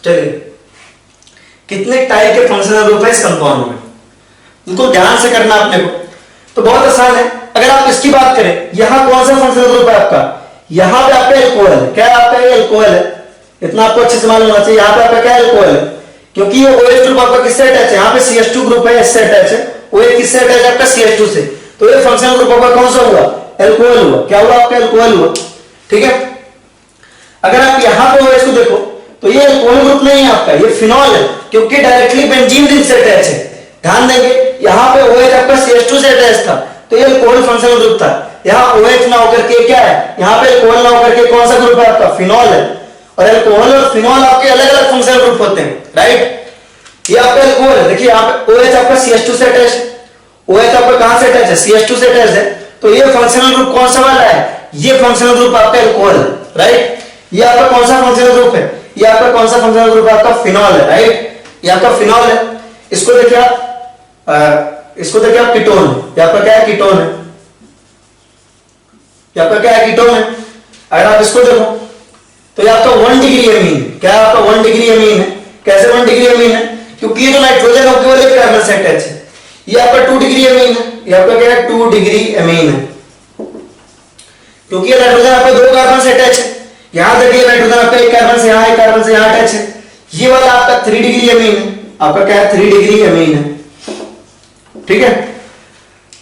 चलिए कितने टाइप के फंक्शनल ग्रुप है इस कंपाउंड में, इनको ध्यान से करना अपने को। तो बहुत आसान है, अगर आप इसकी बात करें, यहां कौन सा फंक्शनल ग्रुप है आपका? यहां पे आपका एल्कोहल है, क्या आपका ये एल्कोहल है, इतना आपको अच्छे से मालूम होना चाहिए। यहाँ पे आपका क्या एल्कोहल है, क्योंकि ये OH ग्रुप आपका किससे अटैच है? यहाँ पे CH2 ग्रुप है, इससे अटैच है। OH किससे अटैच है? आपका CH2 से। तो ये फंक्शनल ग्रुप आपका कौन सा हुआ? एल्कोहल हुआ। क्या हुआ? आपका एल्कोहल हुआ, ठीक है। अगर आप यहाँ पे OH को देखो तो ये एल्कोहल ग्रुप नहीं है आपका, ये फिनॉल है, क्योंकि डायरेक्टली बेंजीन रिंग से अटैच है। ध्यान देंगे, यहाँ पे OH आपका CH2 से अटैच था, तो ये एल्कोहल फंक्शनल ग्रुप था। यहाँ OH ना होकर के क्या है? यहाँ पे एल्कोहल ना होकर के कौन सा ग्रुप है आपका? फिनॉल है। और एल्कोहल और फिनॉल आपके अलग अलग फंक्शनल ग्रुप होते हैं, राइट। ये आपका एल्कोहल है, देखिए यहाँ पे OH आपका CH2 से अटैच है, OH आपका कहां से अटैच है? CH2 से अटैच है। तो ये फंक्शनल ग्रुप कौन सा वाला है? ये फंक्शनल ग्रुप आपका एल्कोहल है, राइट। ये आपका कौन सा फंक्शनल ग्रुप है? ये आपका कौन सा फंक्शनल ग्रुप है? आपका फिनॉल है, राइट। ये आपका फिनॉल है। इसको देखिए आप कीटोन है, ये आपका क्या है? कीटोन है। ये आपका क्या है? कीटोन है। अगर आप इसको देखो तो ये आपका 1 डिग्री एमीन, क्या है आपका? 1 डिग्री एमीन है। कैसे 1 डिग्री एमीन है? क्योंकि ये जो नाइट्रोजन है केवल एक कार्बन से अटैच है। ये आपका 2 डिग्री एमीन है, ये आपका क्या है? 2 डिग्री एमीन है, क्योंकि ये नाइट्रोजन आपका 2 कार्बन से अटैच है। यहां देखिए नाइट्रोजन आपका एक कार्बन से यहां, एक कार्बन से यहां अटैच है। ये वाला आपका 3 डिग्री एमीन है, आपका क्या है 3 डिग्री अमीन है, ठीक है।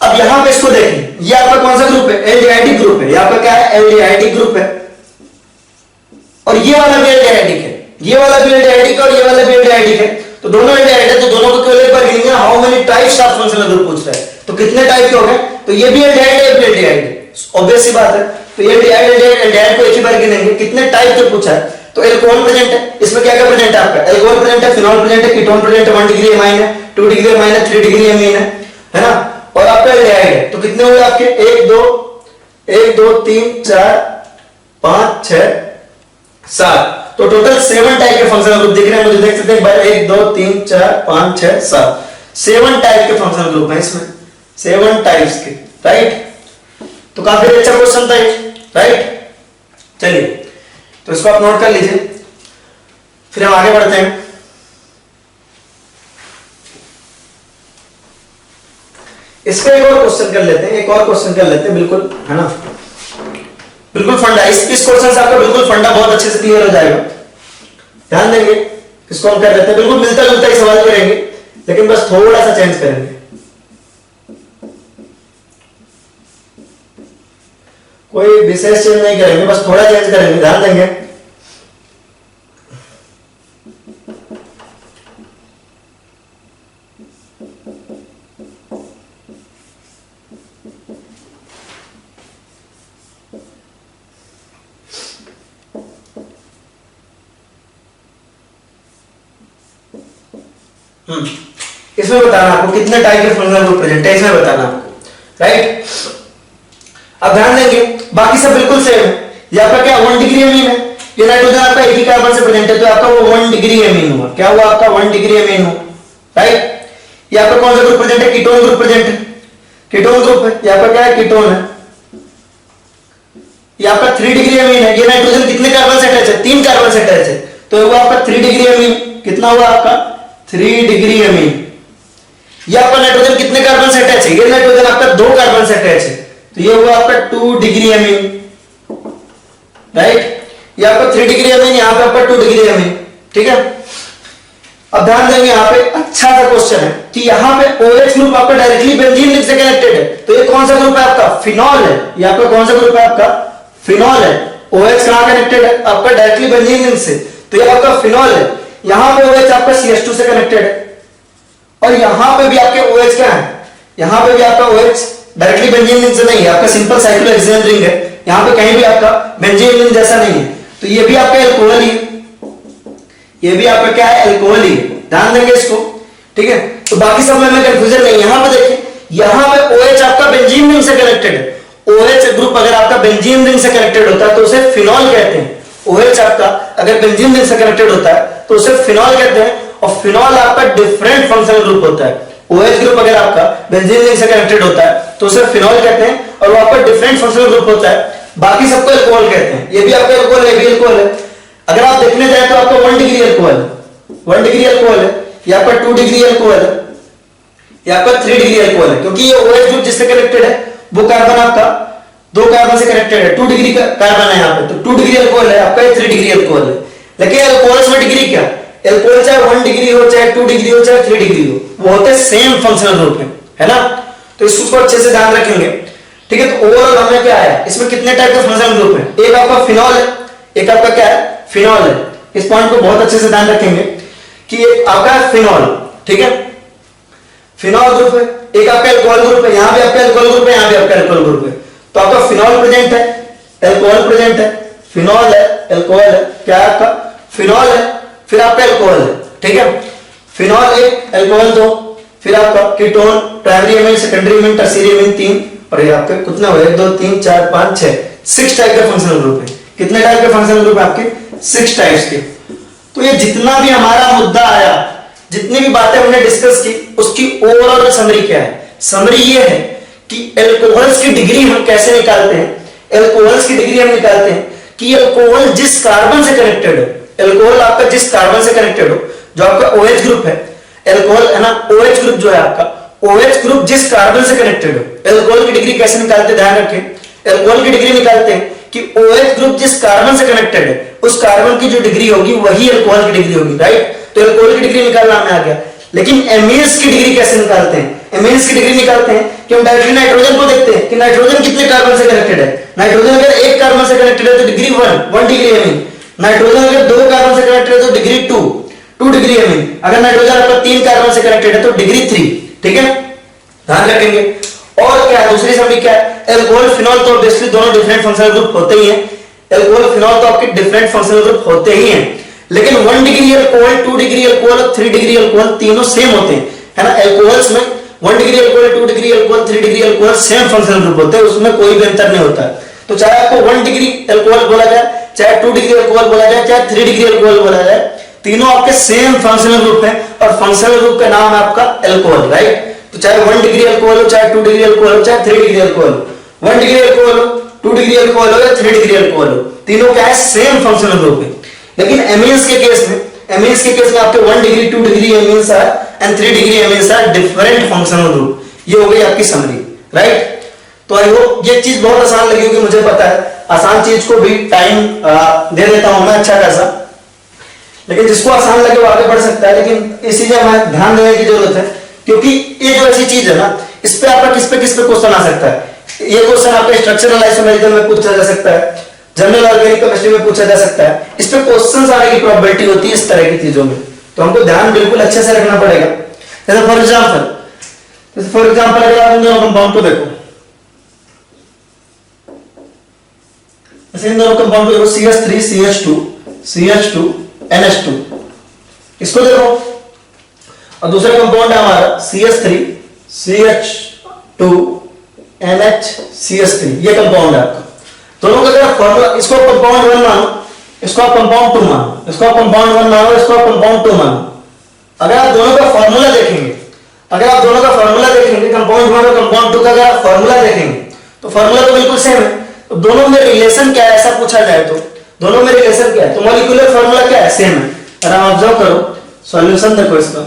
अब यहां पे इसको देखें, ये आपका कौन सा ग्रुप है, एल्डिहाइडिक ग्रुप है, ये आपका क्या है एल्डिहाइडिक ग्रुप है, और ये वाला भी एल्डिहाइडिक है, ये वाला भी एल्डिहाइडिक और ये वाला भी एल्डिहाइडिक है, तो दोनों एल्डिहाइड है, तो दोनों को केवल एक बार गिनेंगे, how many types of functional group पूछ रहा है, तो कितने टाइप के हो गए, तो ये भी एल्डिहाइड है, ये भी एल्डिहाइड है, ऑब्वियस सी बात है, तो ये एल्डिहाइड को एक ही बार गिनेंगे, कितने टाइप के पूछा है, तो एल्कोहल प्रेजेंट है, इसमें क्या क्या प्रेजेंट है आपका, एल्कोहल प्रेजेंट है, फिनॉल प्रेजेंट है, कीटोन प्रेजेंट है, 1 डिग्री अमाइन है, 2 डिग्री अमाइन है, 3 डिग्री अमीन है ना, और आपका एल्डिहाइड है, तो कितने हुए आपके 1 2 3 4 5 6 7, तो टोटल 7 टाइप के फंक्शनल ग्रुप दिख रहे हैं मुझे, देख सकते हैं भाई 1 2 3 4 5 6 7, 7 टाइप के फंक्शनल ग्रुप हैं इसमें, 7 टाइप्स के, राइट। तो काफी अच्छा क्वेश्चन था ये, राइट। चलिए तो इसको आप नोट कर लीजिए, फिर हम आगे बढ़ते हैं। इसका एक और क्वेश्चन कर लेते हैं, एक और क्वेश्चन कर लेते हैं, बिल्कुल है ना, बिल्कुल फंडा, इस क्वेश्चन से आपका बिल्कुल फंडा बहुत अच्छे से क्लियर हो जाएगा, ध्यान देंगे। इसको हम कर लेते हैं, बिल्कुल मिलता जुलता ही सवाल करेंगे, लेकिन बस थोड़ा सा चेंज करेंगे, कोई विशेष चेंज नहीं करेंगे, बस थोड़ा चेंज करेंगे, ध्यान देंगे। इसमें बताना आपको कितने टाइप के फंक्शनल ग्रुप प्रेजेंट है, इसमें बताना आपको, राइट। अब ध्यान देंगे, बाकी सब बिल्कुल सेम है, ये आपका क्या 1 डिग्री अमीन है, ये नाइट्रोजन आपका एक ही कार्बन से प्रेजेंट है, तो आपका वो 1 डिग्री अमीन हुआ, क्या हुआ आपका 1 डिग्री अमीन हुआ, राइट। ये आपका कौन सा ग्रुप प्रेजेंट है, कीटोन ग्रुप प्रेजेंट है, कीटोन ग्रुप है, ये आपका क्या है कीटोन है, ये आपका 3 डिग्री अमीन है, ये नाइट्रोजन कितने कार्बन से अटैच है, 3 कार्बन से अटैच है, तो वो आपका 3 डिग्री अमीन, कितना हुआ आपका 3 डिग्री अमीन। ये आपका नाइट्रोजन कितने कार्बन से अटैच है, ये नाइट्रोजन आपका 2 कार्बन से अटैच है, तो ये हुआ आपका 2 डिग्री अमीन, राइट। ये आपका 3 डिग्री अमीन, यहां पे आपका 2 डिग्री अमीन, ठीक है। अब ध्यान देंगे, यहां पे अच्छा सा क्वेश्चन है कि यहां पे OH ग्रुप आपका डायरेक्टली बेंजीन रिंग से कनेक्टेड है, तो ये कौन सा ग्रुप है आपका, फिनॉल है, ये आपका कौन सा ग्रुप है आपका, फिनॉल है। OH कहां कनेक्टेड है आपका, डायरेक्टली बेंजीन रिंग से, तो ये आपका फिनॉल है। यहां पे OH आपका CH2 से कनेक्टेड है, और यहां पे भी आपके OH क्या है, यहां पे भी आपका OH डायरेक्टली बेंजीन रिंग से नहीं है, आपका सिंपल साइक्लोहेक्सेन रिंग है, यहां पे कहीं भी आपका बेंजीन रिंग जैसा नहीं है, तो ये भी आपका अल्कोहल ही, ये भी आपका क्या है अल्कोहल ही, ध्यान देंगे इसको, ठीक है। तो बाकी सब में कंफ्यूजन नहीं, यहां पे देखिए, यहां पे OH आपका बेंजीन रिंग से कनेक्टेड है, OH ग्रुप अगर आपका बेंजीन रिंग से कनेक्टेड होता है तो उसे फिनॉल कहते हैं, OH आपका अगर बेंजीन रिंग से कनेक्टेड होता है तो उसे फिनॉल कहते हैं, और फिनॉल आपका डिफरेंट फंक्शनल ग्रुप होता है। OH ग्रुप अगर आपका बेंजीन रिंग से कनेक्टेड होता है तो उसे फिनॉल कहते हैं, और वो आपका डिफरेंट फंक्शनल ग्रुप होता है, बाकी सबको अल्कोहल कहते हैं। ये भी आपका अल्कोहल है, ये भी अल्कोहल है। अगर आप देखने जाए तो आपका 1 डिग्री अल्कोहल है, 1 डिग्री अल्कोहल है, ये आपका 2 डिग्री अल्कोहल है, ये आपका 3 डिग्री अल्कोहल है, क्योंकि ये OH ग्रुप जिससे कनेक्टेड है वो कार्बन आपका 2 कार्बन से कनेक्टेड है, 2 डिग्री का कार्बन है यहाँ पे, तो 2 डिग्री अल्कोहल है, आपका 3 डिग्री अल्कोहल है। लेकिन अल्कोहल में डिग्री क्या, अल्कोहल चाहे 1 डिग्री हो, चाहे 2 डिग्री हो, चाहे 3 डिग्री हो, वो होते सेम फंक्शनल ग्रुप है ना। तो इसको अच्छे से ध्यान रखेंगे, ठीक है। तो ओवरऑल हमें क्या आया, इसमें कितने टाइप के फंक्शनल ग्रुप है, एक आपका फिनॉल है, एक आपका क्या है फिनॉल है। इस पॉइंट को बहुत अच्छे से ध्यान रखेंगे कि एक आपका फिनॉल, ठीक है, फिनॉल ग्रुप है, एक आपका अल्कोहल ग्रुप है, यहां भी आपका अल्कोहल ग्रुप है, यहां भी आपका अल्कोहल ग्रुप है, तो आपका फिनॉल प्रेजेंट है, अल्कोहल प्रेजेंट है, फिनॉल है, अल्कोहल है, क्या आपका फिनॉल है, फिर आपका अल्कोहल है, ठीक है। फिनॉल 1, अल्कोहल 2, फिर आपका ketone, primary amine, secondary amine, tertiary amine 3, और ये आपके कितना हुआ 1 2 3 4 5 6 6 टाइप के फंक्शनल ग्रुप है। कितने टाइप के फंक्शनल ग्रुप है आपके, 6 टाइप्स के। तो ये जितना भी हमारा मुद्दा आया, जितनी भी बातें हमने डिस्कस की, उसकी ओवरऑल समरी क्या है, समरी ये है कि अल्कोहल्स की डिग्री हम कैसे निकालते हैं। अल्कोहल्स की डिग्री हम निकालते हैं कि अल्कोहल जिस कार्बन से कनेक्टेड हो, अल्कोहल आपका जिस कार्बन से कनेक्टेड हो, जो आपका OH ग्रुप है, अल्कोहल है ना, OH ग्रुप जो है आपका, OH ग्रुप जिस कार्बन से कनेक्टेड हो, अल्कोहल की डिग्री कैसे निकालते हैं, ध्यान रखें। अल्कोहल की डिग्री निकालते हैं कि OH ग्रुप जिस कार्बन से कनेक्टेड है, उस कार्बन की जो डिग्री होगी वही अल्कोहल की डिग्री होगी, राइट। तो एल्कोहल की डिग्री निकालना हमें आ गया। लेकिन एमीन्स की डिग्री कैसे निकालते हैं? एमीन्स की डिग्री निकालते हैं कि हम डायरेक्टली नाइट्रोजन को देखते हैं कि नाइट्रोजन कितने कार्बन से कनेक्टेड है। नाइट्रोजन अगर एक कार्बन से कनेक्टेड है तो डिग्री 1 डिग्री एमीन। नाइट्रोजन अगर 2 कार्बन से कनेक्टेड है तो डिग्री 2 डिग्री एमीन। अगर नाइट्रोजन आपका 3 कार्बन से कनेक्टेड है तो डिग्री 3। ठीक है, ध्यान रखेंगे। और क्या दूसरी समरी क्या है? एल्कोहल फिनॉल तो ऑब्वियसली दोनों डिफरेंट फंक्शनल ग्रुप होते ही हैं। एल्कोहल फिनॉल तो आपके डिफरेंट फंक्शनल ग्रुप होते ही हैं, लेकिन 1 डिग्री अल्कोहल, 2 डिग्री अल्कोहल और 3 डिग्री अल्कोहल तीनों सेम होते हैं, है ना। एल्कोहल्स में 1 degree alcohol, 2 degree alcohol, 3 degree alcohol same functional group होते हैं, उसमें कोई भी अंतर नहीं होता है। तो चाहे आपको 1 डिग्री अल्कोहल बोला जाए, चाहे 2 डिग्री अल्कोहल बोला जाए, चाहे 3 डिग्री अल्कोहल बोला जाए, तीनों आपके सेम फंक्शनल ग्रुप है और फंक्शनल ग्रुप का नाम है आपका एल्कोहल, राइट। तो चाहे 1 डिग्री अल्कोहल हो, चाहे 2 डिग्री अल्कोहल हो, चाहे 3 डिग्री अल्कोहल हो, 1 डिग्री अल्कोहल हो, 2 डिग्री अल्कोहल हो या 3 डिग्री अल्कोहल हो, तीनों क्या है? सेम फंक्शनल ग्रुप है। लेकिन एमीन्स के केस में आपके 1 degree, 2 degree amines are and 3 degree amines are different functional group. ये हो गई आपकी समरी, राइट। तो आई होप ये चीज बहुत आसान लगी होगी, मुझे पता है। आसान चीज को भी टाइम दे देता हूं मैं अच्छा खासा, लेकिन जिसको आसान लगे वो आगे बढ़ सकता है। लेकिन इस चीज में ध्यान देने की जरूरत है, क्योंकि ये जो ऐसी चीज है ना, इस पे आपका किस पे क्वेश्चन आ सकता है। ये क्वेश्चन आपके स्ट्रक्चरल आइसोमेरिज्म में पूछा जा सकता है, जनरल ऑर्गेनिक केमिस्ट्री में पूछा जा सकता है। इस पे क्वेश्चंस आने की प्रोबेबिलिटी होती है इस तरह की चीजों में, तो हमको ध्यान बिल्कुल अच्छे से रखना पड़ेगा। जैसे फॉर एग्जांपल अगर आप इन दोनों कंपाउंड को देखो, इन दोनों कंपाउंड को देखो, CH3 CH2 CH2 NH2, इसको देखो। और दूसरा कंपाउंड है हमारा CH3 CH2 NH CH3, ये कंपाउंड है आपका। दोनों का अगर फॉर्मूला, इसको कंपाउंड 1 मानो, इसको आप कंपाउंड 2 मानो, इसको आप कंपाउंड 1 मानो, इसको आप कंपाउंड 2 मानो। अगर आप दोनों का फॉर्मूला देखेंगे, कंपाउंड 1 और कंपाउंड 2 का अगर आप फॉर्मूला देखेंगे तो फॉर्मूला तो बिल्कुल सेम है। तो दोनों में रिलेशन क्या है ऐसा पूछा जाए तो दोनों में रिलेशन क्या है? तो मॉलिक्यूलर फॉर्मूला क्या है? सेम है। अगर आप ऑब्जर्व करो, सॉल्यूशन देखो इसका,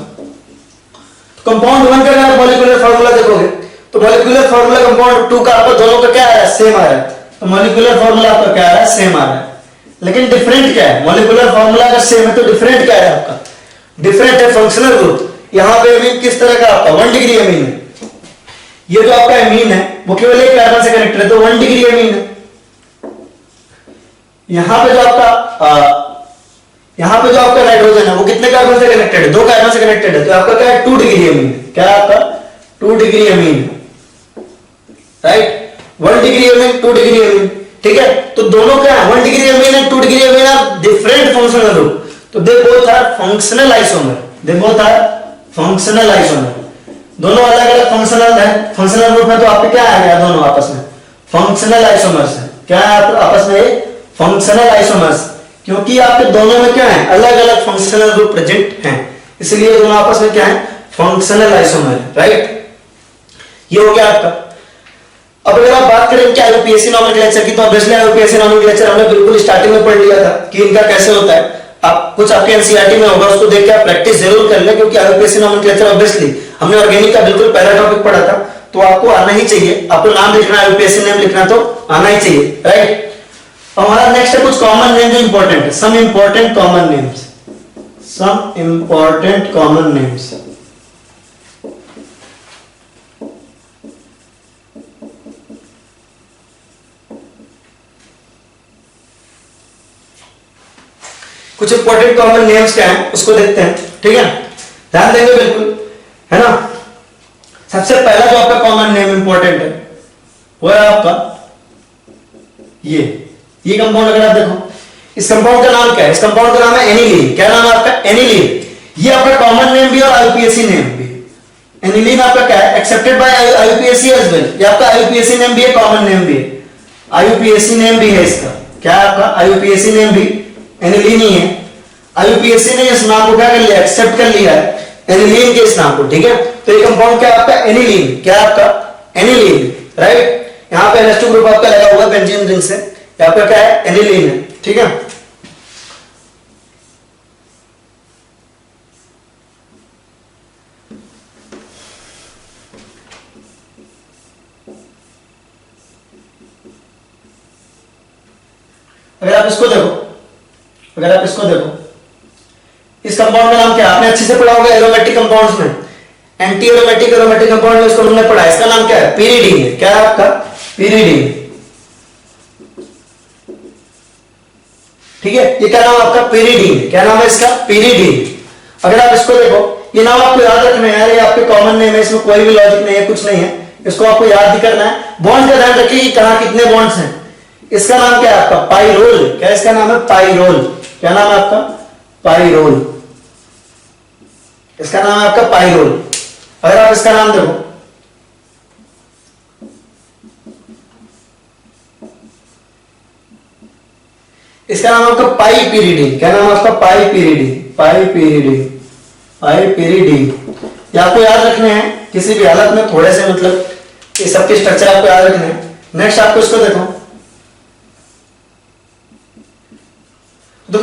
तो कंपाउंड 1 का अगर मॉलिक्यूलर फॉर्मूला देखोगे तो मॉलिक्यूलर फॉर्मूला कंपाउंड 2 का आपको दोनों का क्या आ रहा है? सेम आ रहा है। तो मॉलिक्यूलर फॉर्मूला आपका क्या आ रहा है? सेम आ रहा है। लेकिन डिफरेंट क्या है? मॉलिक्यूलर फॉर्मूला अगर सेम है तो डिफरेंट क्या है आपका? डिफरेंट है फंक्शनल ग्रुप। यहां पे एमीन किस तरह का आपका? 1 डिग्री एमीन है। ये जो आपका एमीन है वो केवल एक कार्बन से कनेक्टेड है, तो 1 डिग्री एमीन है। यहां पे जो आपका नाइट्रोजन है वो कितने कार्बन से कनेक्टेड है? 2 कार्बन से कनेक्टेड है, तो आपका क्या है? 2 डिग्री एमीन। क्या है आपका? 2 degree amine, right. 1 degree amine, 2 degree amine, ठीक है। तो दोनों क्या है? 1 degree amine and 2 degree amine are different functional group, तो they both are functional isomer. दोनों अलग अलग फंक्शनल है, फंक्शनल ग्रुप में, तो आपके क्या आ गया? दोनों आपस में फंक्शनल आइसोमर्स है। क्या है आपस में? फंक्शनल आइसोमर्स, क्योंकि आपके दोनों में क्या है? अलग अलग फंक्शनल ग्रुप प्रेजेंट हैं, इसलिए दोनों आपस में क्या है? Functional isomer, right. ये हो गया आपका। अब अगर आप बात करें क्या यूपीएससी नॉमेनक्लेचर की, तो ऑब्वियसली यूपीएससी नॉमेनक्लेचर हमने बिल्कुल स्टार्टिंग में पढ़ लिया था कि इनका कैसे होता है। आप कुछ आपके एनसीईआरटी में होगा, उसको देख के आप प्रैक्टिस जरूर कर लें, क्योंकि यूपीएससी नॉमेनक्लेचर ऑब्वियसली हमने ऑर्गेनिक का बिल्कुल पहला टॉपिक पढ़ा था, तो आपको आना ही चाहिए। आपको नाम लिखना, यूपीएससी नेम लिखना तो आना ही चाहिए, राइट। हमारा नेक्स्ट है कुछ कॉमन नेम जो इंपॉर्टेंट है, सम इंपॉर्टेंट कॉमन नेम्स। कुछ इंपॉर्टेंट कॉमन नेम्स क्या हैं उसको देखते हैं, ठीक है। ध्यान देंगे बिल्कुल, है ना। सबसे पहला जो आपका कॉमन नेम इंपॉर्टेंट है वो है आपका ये कंपाउंड। अगर आप देखो, इस कंपाउंड का नाम क्या है? इस कंपाउंड का नाम है एनिलीन। क्या नाम है आपका? एनिलीन। ये आपका कॉमन नेम भी और आईयूपीएससी नेम भी। एनिलीन आपका क्या है? Accepted by IUPAC as well. ये आपका आईयूपीएससी नेम भी है, कॉमन नेम भी है, आईयूपीएससी नेम भी है इसका। क्या है आपका? आईयूपीएससी नेम भी एनिलीन ही है। आईयूपीएससी ने इस नाम को क्या कर लिया? एक्सेप्ट कर लिया है एनिलीन के इस नाम को, ठीक है। तो ये कंपाउंड क्या है आपका? एनिलीन। क्या है आपका? Aniline, right. यहां पे NH2 ग्रुप आपका लगा हुआ है बेंजीन रिंग से, आपका क्या है? एनिलीन है, ठीक है। अगर आप इसको देखो इस कंपाउंड का नाम क्या है? आपने अच्छे से पढ़ा होगा एरोमेटिक कंपाउंड्स में, एंटी एरोमेटिक एरोमेटिक कंपाउंड में इसको हमने पढ़ा। इसका नाम क्या है? पीरिडीन है। क्या है आपका? पीरिडीन। ठीक है, ये क्या नाम है आपका? पीरिडीन। क्या नाम है इसका? पीरिडीन। अगर आप इसको देखो, ये नाम आपको याद रखना है, ये आपके कॉमन नेम है, इसमें कोई भी लॉजिक नहीं है, कुछ नहीं है, इसको आपको याद ही करना है। बॉन्ड का ध्यान रखिए कि कहां कितने बॉन्ड्स हैं। इसका नाम क्या है आपका? पाइरोल। क्या इसका नाम है? पाइरोल। क्या नाम है आपका? पाइरोल। इसका नाम है आपका पाइरोल। अगर आप इसका नाम देखो, इसका नाम आपका पाइपिरिडीन। क्या नाम है आपका? पाइपिरिडीन। पाइपिरिडीन। पाइपिरिडीन। ये आपको याद रखने हैं किसी भी हालत में, थोड़े से मतलब ये सबके स्ट्रक्चर आपको याद रखने हैं। नेक्स्ट आपको इसको देखो,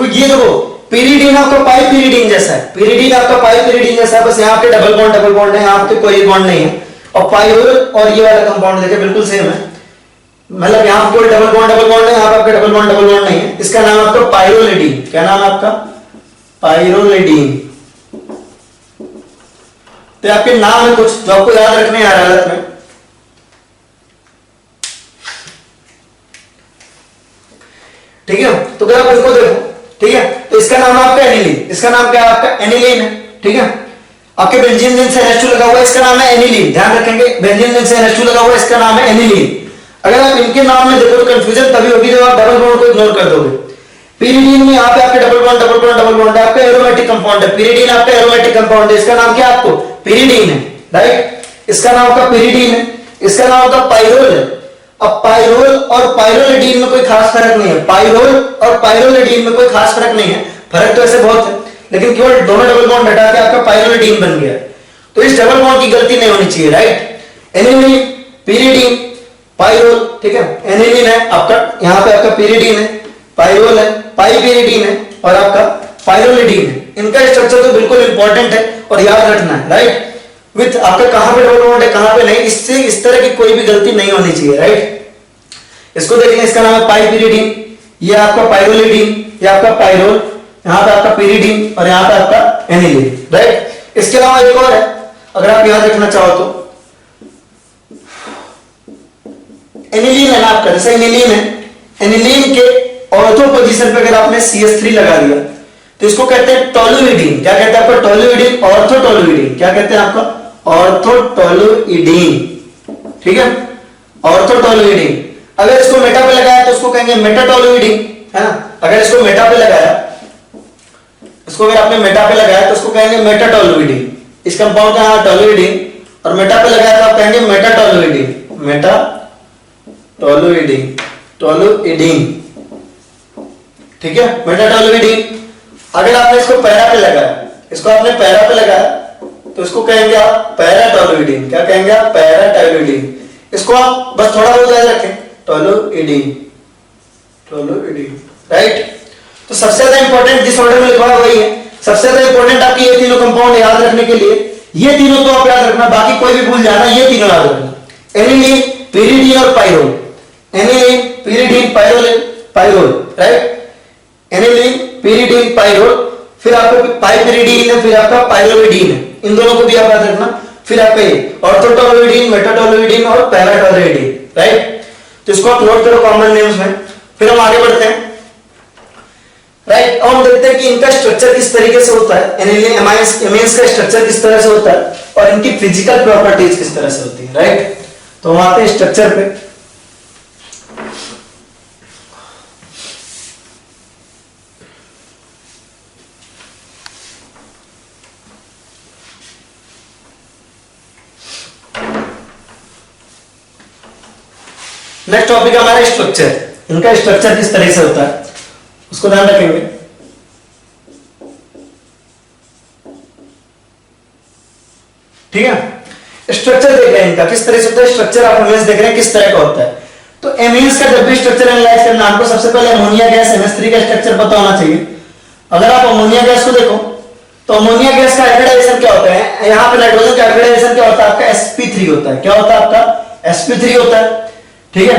ये देखो पिरिडीन आपका पाइपिरिडीन जैसा है, पिरिडीन आपका पाइपिरिडीन जैसा है, बस यहाँ पे डबल बॉन्ड है, यहाँ पे कोई बॉन्ड नहीं है। और पाइरोल और ये वाला कंपाउंड देखिए बिल्कुल सेम है, मतलब यहाँ पे कोई डबल बॉन्ड है, यहाँ पे आपका डबल बॉन्ड नहीं है। इसका नाम आपका पाइरोलिडीन। क्या नाम है आपका? पाइरोलिडीन। तो आपके नाम है कुछ जो आपको याद रखने हैं हर हालत में। ठीक है, तो अगर आप इनको देखो, ठीक है, तो इसका नाम आपका एनिलीन। इसका नाम क्या है आपका? एनिलीन है। ठीक है, आपके बेंजीन रिंग से NH2 लगा हुआ है, इसका नाम है एनिलीन। ध्यान रखेंगे, बेंजीन रिंग से NH2 लगा हुआ है, इसका नाम है एनिलीन। अगर आप इनके नाम में देखो तो कंफ्यूजन तभी होगी जब आप डबल बॉन्ड को इग्नोर कर दोगे। पिरिडीन में यहाँ पे आपके डबल बॉन्ड है, आपका एरोमेटिक कंपाउंड है। पिरिडीन आपका एरोमेटिक कंपाउंड है, इसका नाम क्या है आपको? पिरिडीन है, राइट। इसका नाम आपका पिरिडीन है, इसका नाम आपका पाइरोल है। अब पाइरोल और पाइरोलिडीन में कोई खास फर्क नहीं है, पाइरोल और पाइरोलिडीन में कोई खास फर्क नहीं है, फर्क तो ऐसे बहुत है, लेकिन केवल दोनों डबल बॉन्ड हटा के आपका पाइरोलिडीन बन गया। तो इस डबल बॉन्ड की गलती नहीं होनी चाहिए, राइट। Aniline, pyridine, pyrrole. ठीक है, एनिलीन है आपका, यहाँ पे आपका पिरिडीन है, पाइरोल है, पाइपिरिडीन है और आपका पाइरोलिडीन है। इनका स्ट्रक्चर तो बिल्कुल इंपॉर्टेंट है और याद रखना है, राइट। विथ आपका कहां पे डबल बॉन्ड है, कहां पे नहीं, इससे इस तरह की कोई भी गलती नहीं होनी चाहिए, राइट। इसको देखिए, इसका नाम है पाइपिरिडीन, ये आपका पाइरोलिडीन, ये आपका पाइरोल, यहाँ पे आपका पिरिडीन और यहाँ पे आपका एनिलीन, राइट। इसके अलावा एक और है, अगर आप याद रखना चाहो तो एनिलीन है ना आपका, जैसे एनिलीन है, एनिलीन के ऑर्थो पोजीशन पे अगर आपने CH3 लगा दिया तो इसको कहते हैं टोलुइडीन। क्या कहते हैं आपका? टोलुइडीन, ऑर्थोटोलुइडीन। क्या कहते हैं आपका? ऑर्थोटोलुइडीन। ठीक है, ऑर्थोटोलुइडीन। अगर इसको मेटा पे लगाया तो उसको कहेंगे मेटाटोलुइडीन, है ना। अगर इसको मेटा पे लगाया, इसको अगर आपने मेटा पे लगाया तो उसको कहेंगे मेटाटोलुइडीन। इस कंपाउंड का नाम टोलुइडीन, और मेटा पे लगाया तो आप कहेंगे मेटाटोलुइडीन, मेटाटोलुइडीन, टोलुइडीन। ठीक है, मेटाटोलुइडीन। अगर आपने इसको पैरा पे लगाया, इसको आपने पैरा पे लगाया तो इसको कहेंगे आप पैराटोलुइडीन। क्या कहेंगे आप? पैराटोलुइडीन। इसको आप बस थोड़ा बहुत याद रखें, टोलुइडीन, टोलुइडीन, राइट। तो सबसे ज्यादा इंपॉर्टेंट जिस ऑर्डर में लिखा हुआ वही है, सबसे ज्यादा इंपॉर्टेंट आपकी ये तीनों कंपाउंड याद रखने के लिए, ये तीनों तो आप याद रखना, बाकी कोई भी भूल जाना, ये तीनों याद रखना, एनिलीन, पिरिडीन और pyrrole. Aniline, pyridine, pyrrole, right. Aniline, pyridine, pyrrole, फिर आपको पाइपिरिडीन है, फिर आपका पाइरोलिडीन है, इन दोनों को भी आप याद रखना। फिर आपका ये ऑर्थोटोलुइडीन, मेटाटोलुइडीन और पैराटोलुइडीन, राइट। तो इसको आप नोट करो कॉमन नेम्स में। फिर हम आगे बढ़ते हैं, राइट। और हम देखते हैं कि इनका स्ट्रक्चर किस तरीके से होता है, एनिलीन एमाइंस का स्ट्रक्चर किस तरह से होता है और इनकी फिजिकल प्रॉपर्टीज किस तरह से होती है, राइट। तो हम आते हैं स्ट्रक्चर पे। नेक्स्ट टॉपिक हमारा स्ट्रक्चर, इनका स्ट्रक्चर किस तरह से होता है उसको ध्यान रखेंगे। ठीक है, स्ट्रक्चर देख रहे हैं इनका किस तरह से होता है, स्ट्रक्चर आप एमिन्स देख रहे हैं किस तरह का होता है। तो एमिन्स का जब भी स्ट्रक्चर एनालाइज करना, आपको सबसे पहले अमोनिया गैस NH3 का स्ट्रक्चर पता होना चाहिए। अगर आप अमोनिया गैस को देखो तो अमोनिया गैस का हाइब्रिडाइजेशन क्या होता है, यहाँ पे नाइट्रोजन का हाइब्रिडाइजेशन क्या होता है, आपका sp3 होता है। क्या होता है आपका? sp3 होता है। ठीक है,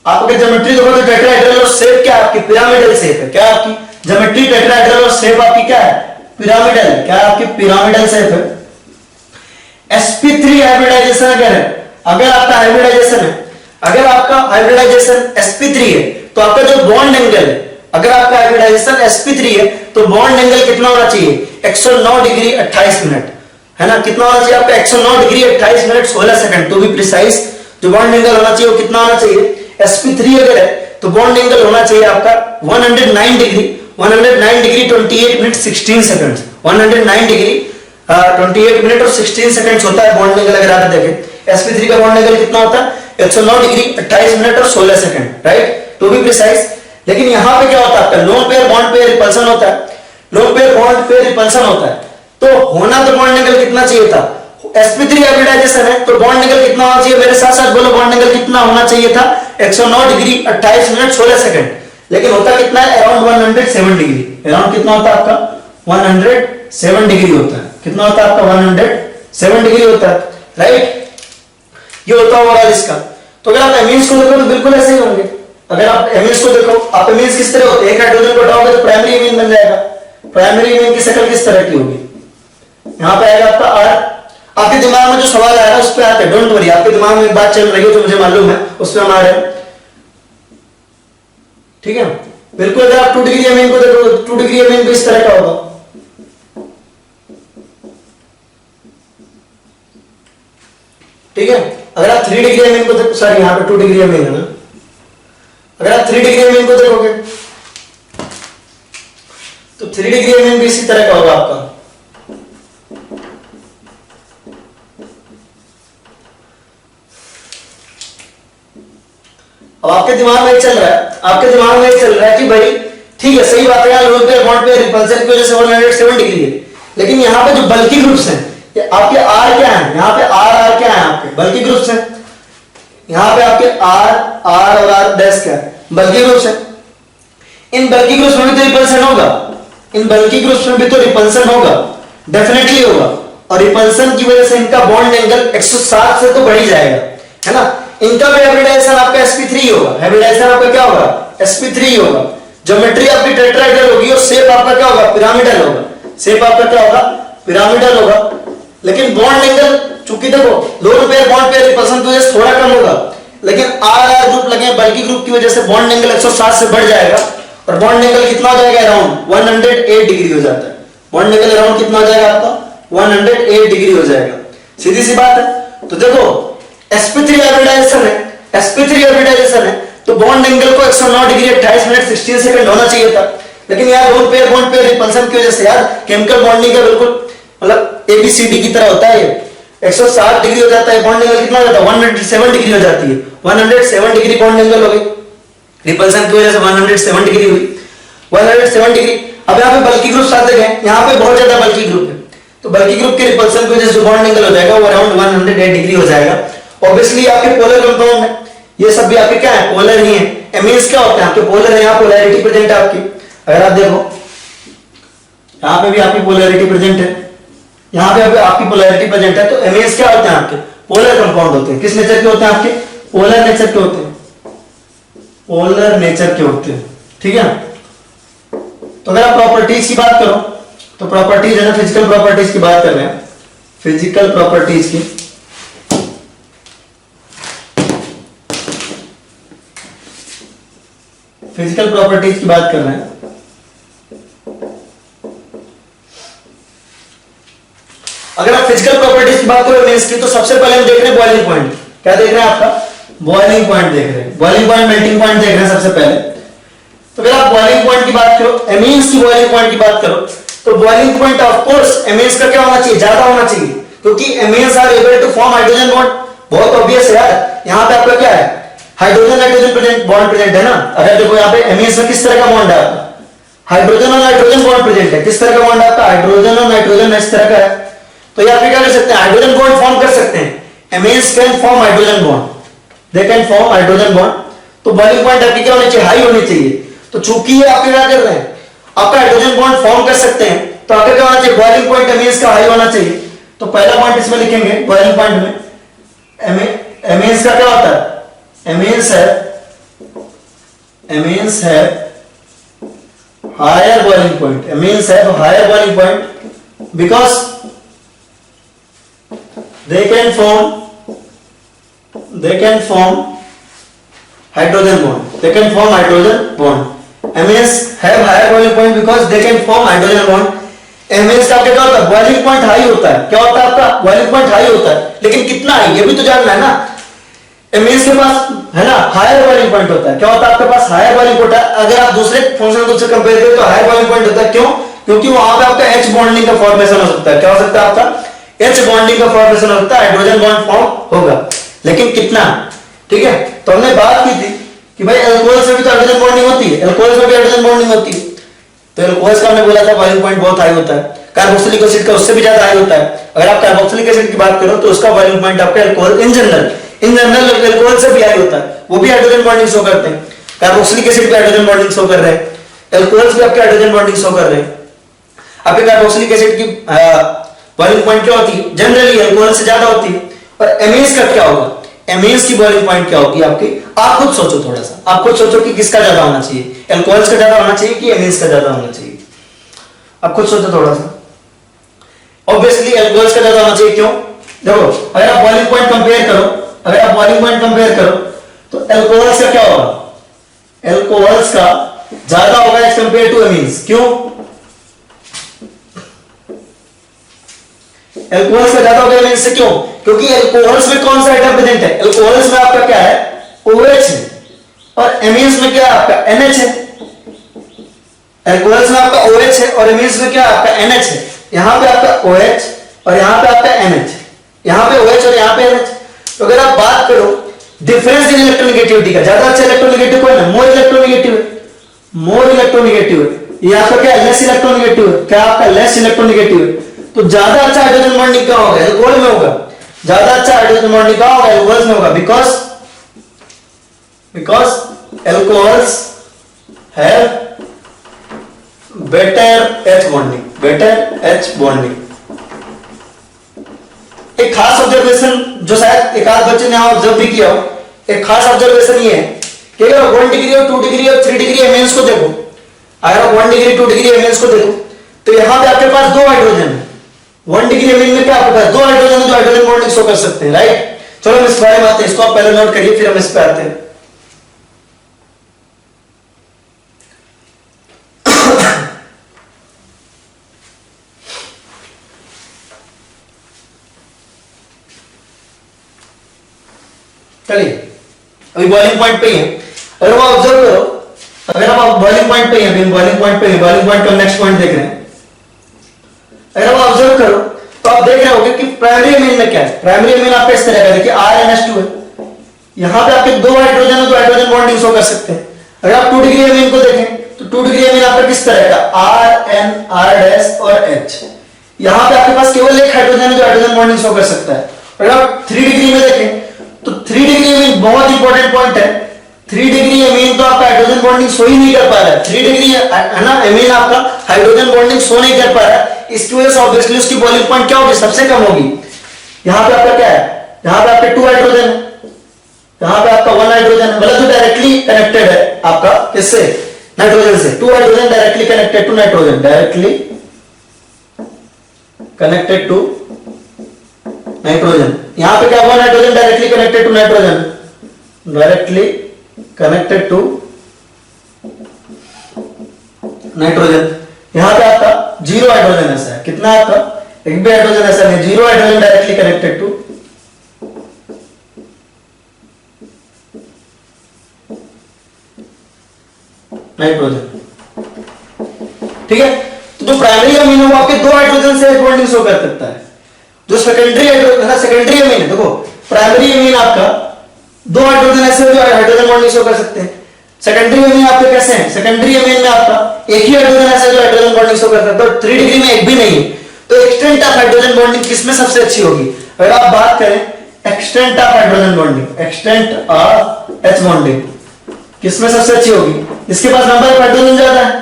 आप अगर ज्योमेट्री देखो तो टेट्राहेड्रल और शेप क्या आपकी पिरामिडल शेप है। क्या आपकी ज्योमेट्री टेट्राहेड्रल और शेप आपकी क्या है, पिरामिडल। क्या आपकी पिरामिडल शेप है। sp3 हाइब्रिडाइजेशन अगर आपका हाइब्रिडाइजेशन है, अगर आपका हाइब्रिडाइजेशन sp3 है तो आपका जो बॉन्ड एंगल है, अगर आपका हाइब्रिडाइजेशन sp3 है तो बॉन्ड एंगल कितना होना चाहिए, 109 डिग्री 28 मिनट, है ना। कितना होना चाहिए आपका 109 डिग्री 28 मिनट 16 सेकंड, तो भी प्रिसाइज जो बॉन्ड एंगल होना चाहिए वो कितना होना चाहिए, sp3 अगर है तो बॉन्ड एंगल होना चाहिए आपका 109 degree 28 minute 16 second, 109 degree 28 minute और 16 सेकंड्स होता है बॉन्ड एंगल। अगर आप देखें sp3 का बॉन्ड एंगल कितना होता है 109 डिग्री 28 मिनट और 16 second, right, to be precise. लेकिन यहां पे क्या होता है आपका lone pair bond pair repulsion होता है, lone pair bond pair repulsion होता है, तो होना तो बॉन्ड एंगल कितना चाहिए था, sp3 हाइब्रिडाइजेशन है तो बॉन्ड एंगल कितना होना चाहिए, मेरे साथ साथ बोलो बॉन्ड एंगल कितना होना चाहिए था 109 डिग्री 28 मिनट 16 सेकंड, लेकिन होता कितना है अराउंड 107 डिग्री, अराउंड कितना होता है आपका 107 डिग्री होता है, कितना होता है आपका 107 डिग्री होता है, राइट। ये होता होगा इसका। तो अगर आप एमीन्स को देखो तो बिल्कुल ऐसे ही होंगे। अगर आप एमीन्स को देखो, आप एमीन्स किस तरह होते हैं, एक हाइड्रोजन को हटाओगे तो प्राइमरी एमीन बन जाएगा। प्राइमरी एमीन की शक्ल किस तरह की होगी, यहां पे आएगा आपका आर। आपके दिमाग में जो सवाल आएगा उस पर आते हैं, डोंट वरी, आपके दिमाग में एक बात चल रही है जो मुझे मालूम है, उस पर हम आ रहे हैं, ठीक है। बिल्कुल अगर आप 2 डिग्री एमीन को देखो, 2 डिग्री एमीन भी इस तरह का होगा, ठीक है। अगर आप 3 डिग्री एमीन को देखो, सॉरी यहां पे 2 डिग्री एमीन है ना, अगर आप 3 डिग्री एमीन को देखोगे तो 3 डिग्री एमीन भी इसी तरह का होगा आपका। अब आपके दिमाग में चल रहा है, आपके दिमाग में चल रहा है कि भाई ठीक है, सही बात है, यहाँ loan pair bond pair repulsion की वजह से 107 डिग्री है, लेकिन यहाँ पे जो बल्कि ग्रुप्स हैं आपके आर क्या है, यहाँ पे आर क्या है, आपके बल्कि ग्रुप्स हैं, यहाँ पे आपके आर और आर डैश क्या है, बल्कि ग्रुप्स है। इन बल्कि ग्रुप्स में भी तो रिपल्सन होगा, इन बल्कि ग्रुप्स में भी तो रिपल्सन होगा, डेफिनेटली होगा, और रिपल्सन की वजह से इनका बॉन्ड एंगल 107 से तो बढ़ ही जाएगा, है ना। इनका भी हाइब्रिडाइजेशन आपका sp3 होगा, हाइब्रिडाइजेशन आपका क्या होगा, sp3 होगा, ज्योमेट्री आपकी टेट्राहेड्रल होगी और शेप आपका क्या होगा, पिरामिडल होगा, शेप आपका क्या होगा, पिरामिडल होगा। लेकिन बॉन्ड एंगल चूंकि देखो loan pair bond pair repulsion की वजह से थोड़ा कम होगा, लेकिन आर ग्रुप लगे बल्कि ग्रुप की वजह से बॉन्ड एंगल 107 से बढ़ जाएगा, और बॉन्ड एंगल कितना हो जाएगा, अराउंड 108 डिग्री हो जाता है। बॉन्ड एंगल अराउंड कितना हो जाएगा आपका 108 डिग्री हो जाएगा, सीधी सी बात है। तो देखो sp3 हाइब्रिडाइजेशन है, sp3 हाइब्रिडाइजेशन है तो बॉन्ड एंगल को 109 डिग्री 28 मिनट 16 सेकंड होना चाहिए था, लेकिन यार loan pair bond pair repulsion की वजह से यार केमिकल बॉन्डिंग का बिल्कुल मतलब एबीसीडी की तरह होता है, ये 160 डिग्री हो जाता है, बॉन्ड एंगल कितना हो जाता है 107 डिग्री हो जाती है, 107 डिग्री बॉन्ड एंगल हो गई, रिपल्सन की वजह से 107 डिग्री हुई, 107 डिग्री। अब यहाँ पे बल्कि ग्रुप आते हैं, यहाँ पे बहुत ज्यादा बल्कि ग्रुप है, तो बल्कि ग्रुप के रिपल्सन की वजह से बॉन्ड एंगल हो जाएगा वो अराउंड 108 डिग्री हो जाएगा। ऑब्वियसली आपके पोलर कंपाउंड है, ये सब भी आपके क्या है, पोलर ही है। एमीन्स क्या होते हैं आपके, पोलर है, यहाँ पोलैरिटी प्रेजेंट है आपकी। अगर आप देखो यहाँ पे भी आपकी पोलैरिटी प्रेजेंट है, यहाँ पे आपकी पोलैरिटी प्रेजेंट है, तो एमीन्स क्या होते हैं आपके, पोलर कंपाउंड होते हैं। किस नेचर के होते हैं आपके, पोलर नेचर के होते हैं, पोलर नेचर के होते हैं, ठीक है। तो अगर आप प्रॉपर्टीज की बात करो तो प्रॉपर्टीज है ना, फिजिकल प्रॉपर्टीज की बात कर रहे हैं, फिजिकल प्रॉपर्टीज की, फिजिकल प्रॉपर्टीज की बात कर रहे हैं। अगर आप फिजिकल प्रॉपर्टीज की बात करो मेंस की, तो सबसे पहले हम देख रहे हैं बॉइलिंग पॉइंट। क्या देख रहे हैं आपका, बॉइलिंग पॉइंट देख रहे हैं, बॉइलिंग पॉइंट मेल्टिंग पॉइंट देख रहे हैं सबसे पहले। तो अगर आप बॉइलिंग पॉइंट की बात करो, एमीन्स की बॉइलिंग पॉइंट की बात करो, तो boiling point of course amines का क्या होना चाहिए, ज्यादा होना चाहिए, क्योंकि amines are able to form hydrogen bond. बहुत ऑब्वियस है यार, यहाँ पे आपका क्या है, hydrogen nitrogen present bond present है ना। अगर देखो यहाँ पे एमीन्स में किस तरह का बॉन्ड है आपका, हाइड्रोजन और नाइट्रोजन बॉन्ड प्रेजेंट है। किस तरह का बॉन्ड है आपका, हाइड्रोजन और नाइट्रोजन इस तरह का है। तो यहाँ पे क्या कर सकते हैं, हाइड्रोजन बॉन्ड फॉर्म कर सकते हैं, amines can form hydrogen bond, they can form hydrogen bond. तो बॉइलिंग पॉइंट आपकी क्या होनी चाहिए, हाई होनी चाहिए। तो चूंकि ये आपके क्या कर रहे हैं, आपका हाइड्रोजन बॉन्ड फॉर्म कर सकते हैं, तो आपका क्या होना चाहिए, बॉइलिंग पॉइंट एमीन्स का हाई होना चाहिए। तो पहला पॉइंट इसमें लिखेंगे बॉइलिंग पॉइंट में, एमीन्स का क्या होता है, एमीन्स है higher boiling point. Amines have higher boiling point because they can form hydrogen bond. They can form hydrogen bond. Amines have higher boiling point because they can form hydrogen bond. MS का क्या होता है? Boiling point high होता है. क्या होता है आपका? बॉइलिंग पॉइंट हाई होता है, लेकिन कितना हाई ये भी तो जानना है ना. एमएस के पास है ना हायर बॉइलिंग पॉइंट होता है. क्या होता है आपके पास? हायर बॉइलिंग पॉइंट है. अगर आप दूसरे फंक्शनल ग्रुप से कंपेयर करें तो हायर बॉइलिंग पॉइंट होता है. क्यों? क्योंकि वहां पे आपका एच बॉन्डिंग का फॉर्मेशन हो सकता है. क्या हो सकता है आपका? एच बॉन्डिंग का फॉर्मेशन हो सकता है, हाइड्रोजन बॉन्ड फॉर्म होगा, लेकिन कितना. ठीक है, तो हमने बात की थी कि भाई अल्कोहल से भी तो हाइड्रोजन बॉन्डिंग होती है, अल्कोहल में भी हाइड्रोजन बॉन्डिंग होती है. तो अल्कोहल का हमने बोला था बॉइलिंग पॉइंट बहुत हाई होता है. कार्बोक्सिलिक एसिड का उससे भी ज्यादा हाई होता है. अगर आप कार्बोक्सिलिक एसिड की बात करो तो उसका बॉइलिंग पॉइंट आपके अल्कोहल इन जनरल अल्कोहल से भी हाई होता है. वो भी हाइड्रोजन बॉन्डिंग शो करते हैं. कार्बोक्सिलिक एसिड भी हाइड्रोजन बॉन्डिंग शो कर रहे हैं, अल्कोहल्स भी आपके हाइड्रोजन बॉन्डिंग शो कर रहे हैं. आपके कार्बोक्सिलिक एसिड की बॉइलिंग पॉइंट क्या होती है? जनरली अल्कोहल से ज्यादा होती है. और एमीन्स का क्या होगा? एमीन्स की बॉइलिंग पॉइंट क्या होगी आपकी? आप खुद सोचो, थोड़ा सा आप खुद सोचो कि किसका ज्यादा होना चाहिए, अल्कोहल्स का ज्यादा होना चाहिए कि एमीन्स का ज्यादा होना चाहिए? आप खुद सोचो थोड़ा सा. ऑब्वियसली अल्कोहल्स का ज्यादा होना चाहिए. क्यों? देखो, अगर आप बॉइलिंग पॉइंट कंपेयर करो तो अल्कोहल्स का क्या होगा? अल्कोहल्स का ज्यादा होगा एज कंपेयर टू एमीन्स. क्यों? अल्कोहल्स का ज्यादा होगा एमीन्स से. क्यों? क्योंकि अल्कोहल्स में कौन सा आइटम प्रेजेंट है? अल्कोहल्स में आपका क्या है? OH है. और एमीन्स में क्या है आपका? NH है. अल्कोहल्स में आपका OH है और एमीन्स में क्या है आपका? NH है. यहां पे आपका OH और यहां पे आपका NH, यहां पे OH और यहां पे NH. तो अगर आप बात करो डिफरेंस इन इलेक्ट्रोनेगेटिविटी का, ज्यादा अच्छा इलेक्ट्रोनेगेटिव कौन है? मोर इलेक्ट्रोनेगेटिव है. मोर इलेक्ट्रोनेगेटिव है. ये आपका क्या? लेस इलेक्ट्रोनेगेटिव है. क्या आपका? लेस इलेक्ट्रोनेगेटिव है. तो ज्यादा अच्छा हाइड्रोजन बॉन्डिंग कहां होगा? अल्कोहल में होगा. ज्यादा अच्छा हाइड्रोजन बॉन्डिंग कहां होगा? अल्कोहल्स में होगा. Because alcohols have better H bonding. एक खास ऑब्जर्वेशन जो शायद एक आध बच्चे ने ऑब्जर्व भी किया हो, एक खास ऑब्जर्वेशन ये है कि अगर 1 डिग्री और 2 डिग्री और 3 डिग्री एमएन्स को देखो, अगर आप 1 डिग्री 2 डिग्री एमएन्स को देखो तो यहां पे आपके पास 2 हाइड्रोजन है. 1 डिग्री एमएन में क्या आपके पास? 2 हाइड्रोजन है जो हाइड्रोजन बॉन्डिंग शो कर सकते हैं. राइट. चलो हम इस बारे में आते हैं. इसको आप पहले नोट करिए, फिर हम इस पे आते हैं. चलिए, अभी बॉइलिंग पॉइंट पे ही है. अगर वो ऑब्जर्व करो, अगर आप बॉइलिंग पॉइंट पे ही हैं, बॉइलिंग पॉइंट का नेक्स्ट पॉइंट देख रहे हैं. अगर आप ऑब्जर्व करो तो आप देख रहे होंगे कि प्राइमरी एमीन में क्या है. प्राइमरी एमीन आपका इस तरह का, देखिए RNH2 है. यहां पे आपके 2 हाइड्रोजन है, तो हाइड्रोजन बॉन्डिंग शो कर सकते हैं. अगर आप 2 डिग्री एमीन को देखें तो 2 डिग्री एमीन आपका किस तरह का? RN, R' और H. यहां पे आपके पास केवल एक हाइड्रोजन है जो हाइड्रोजन बॉन्डिंग शो कर सकता है. अगर आप 3 डिग्री में देखें तो 3 डिग्री एमीन बहुत इंपॉर्टेंट पॉइंट है. 3 डिग्री एमीन तो आपका हाइड्रोजन बॉन्डिंग शो ही नहीं कर पा रहा है. 3 डिग्री है ना एमीन आपका हाइड्रोजन बॉन्डिंग शो नहीं कर पा रहा है. इसकी वजह से ऑब्वियसली उसकी बॉइलिंग पॉइंट क्या होगी? सबसे कम होगी. यहां पे आपका क्या है? यहां पे आपके 2 हाइड्रोजन है, यहां पे आपका 1 हाइड्रोजन है. मतलब जो डायरेक्टली कनेक्टेड है आपका किससे? नाइट्रोजन से. 2 hydrogen directly connected to nitrogen, directly connected to nitrogen. यहां पे क्या? 1 hydrogen directly connected to nitrogen, directly connected to nitrogen. यहां पे आपका 0 हाइड्रोजन ऐसा है. कितना है आपका? एक भी हाइड्रोजन ऐसा नहीं. 0 hydrogen directly connected to nitrogen. ठीक है. तो जो प्राइमरी अमीन है वो आपके 2 हाइड्रोजन से बॉन्डिंग शो कर सकता है. जो सेकेंडरी हाइड्रोजन है, सेकेंडरी अमीन है, देखो प्राइमरी अमीन आपका 2 हाइड्रोजन ऐसे जो हाइड्रोजन बॉन्डिंग शो कर सकते हैं. सेकेंडरी अमीन आपके कैसे हैं? सेकेंडरी अमीन में आपका एक ही हाइड्रोजन ऐसा जो हाइड्रोजन बॉन्डिंग शो कर सकता है. 3 डिग्री में एक भी नहीं है. तो एक्सटेंट ऑफ हाइड्रोजन बॉन्डिंग किसमें सबसे अच्छी होगी? अगर आप बात करें extent of hydrogen bonding, extent of H bonding किसमें सबसे अच्छी होगी? इसके पास नंबर ऑफ हाइड्रोजन ज्यादा है.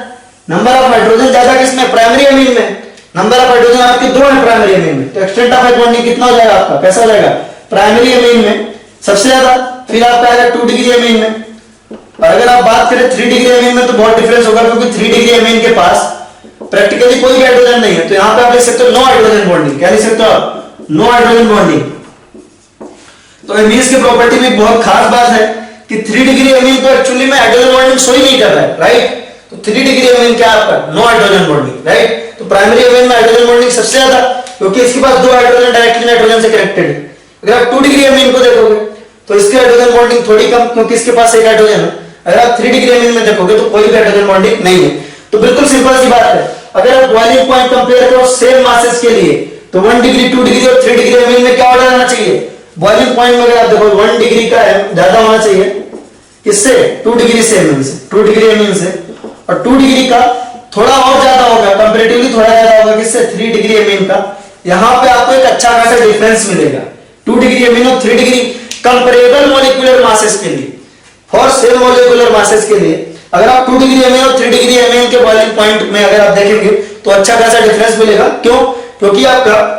नंबर ऑफ हाइड्रोजन ज्यादा किसमें? प्राइमरी अमीन में. नंबर ऑफ हाइड्रोजन आपके 2 है प्राइमरी अमीन में. तो एक्सटेंट ऑफ H बॉन्डिंग कितना हो जाएगा आपका? कैसा हो जाएगा? प्राइमरी अमीन में सबसे ज्यादा. फिर आपका आएगा 2 डिग्री अमीन में. और अगर आप बात करें 3 डिग्री एमीन में तो बहुत डिफरेंस होगा, क्योंकि 3 डिग्री एमीन के पास प्रैक्टिकली कोई भी हाइड्रोजन नहीं है। तो यहां पे आप लिख सकते हो नो हाइड्रोजन बॉन्डिंग। क्या लिख सकते हो आप? No hydrogen bonding. तो एमीन्स की प्रॉपर्टी में बहुत खास बात है कि 3 डिग्री एमीन तो एक्चुअली में हाइड्रोजन बॉन्डिंग शो ही नहीं कर रहा है, राइट। तो 3 डिग्री एमीन क्या आपका? No hydrogen bonding, right. तो प्राइमरी एमीन में हाइड्रोजन बॉन्डिंग सबसे ज्यादा, क्योंकि इसके पास 2 हाइड्रोजन डायरेक्टली नाइट्रोजन से कनेक्टेड है। अगर आप 2 डिग्री एमीन को देखोगे तो इसकी हाइड्रोजन बॉन्डिंग थोड़ी कम, क्योंकि इसके पास एक हाइड्रोजन है। अगर आप 3 डिग्री एमीन में देखोगे तो कोई भी हाइड्रोजन बॉन्डिंग नहीं है। तो बिल्कुल सिंपल सी बात है, अगर आप बॉइलिंग पॉइंट कंपेयर करो सेम मासेस के लिए तो 1 डिग्री, 2 डिग्री और 3 डिग्री एमीन में क्या ऑर्डर आना चाहिए? बॉइलिंग पॉइंट में अगर आप देखो 1 डिग्री का ज्यादा होना चाहिए किससे? 2 डिग्री से एमीन से, 2 डिग्री एमीन से। और 2 डिग्री का थोड़ा और ज्यादा होगा, कंपैरेटिवली थोड़ा ज्यादा होगा किससे? 3 डिग्री एमीन का। यहां पे आपको एक अच्छा खासा डिफरेंस मिलेगा 2 डिग्री एमीन और 3 डिग्री कंपैरेबल मॉलिक्यूलर मासेस के लिए, फॉर सेम मॉलिक्यूलर मासेस के लिए। अगर आप 2 डिग्री एमीन और 3 डिग्री एमीन के बॉइलिंग पॉइंट में अगर आप देखेंगे तो अच्छा खासा डिफरेंस मिलेगा। क्यों? क्योंकि आपका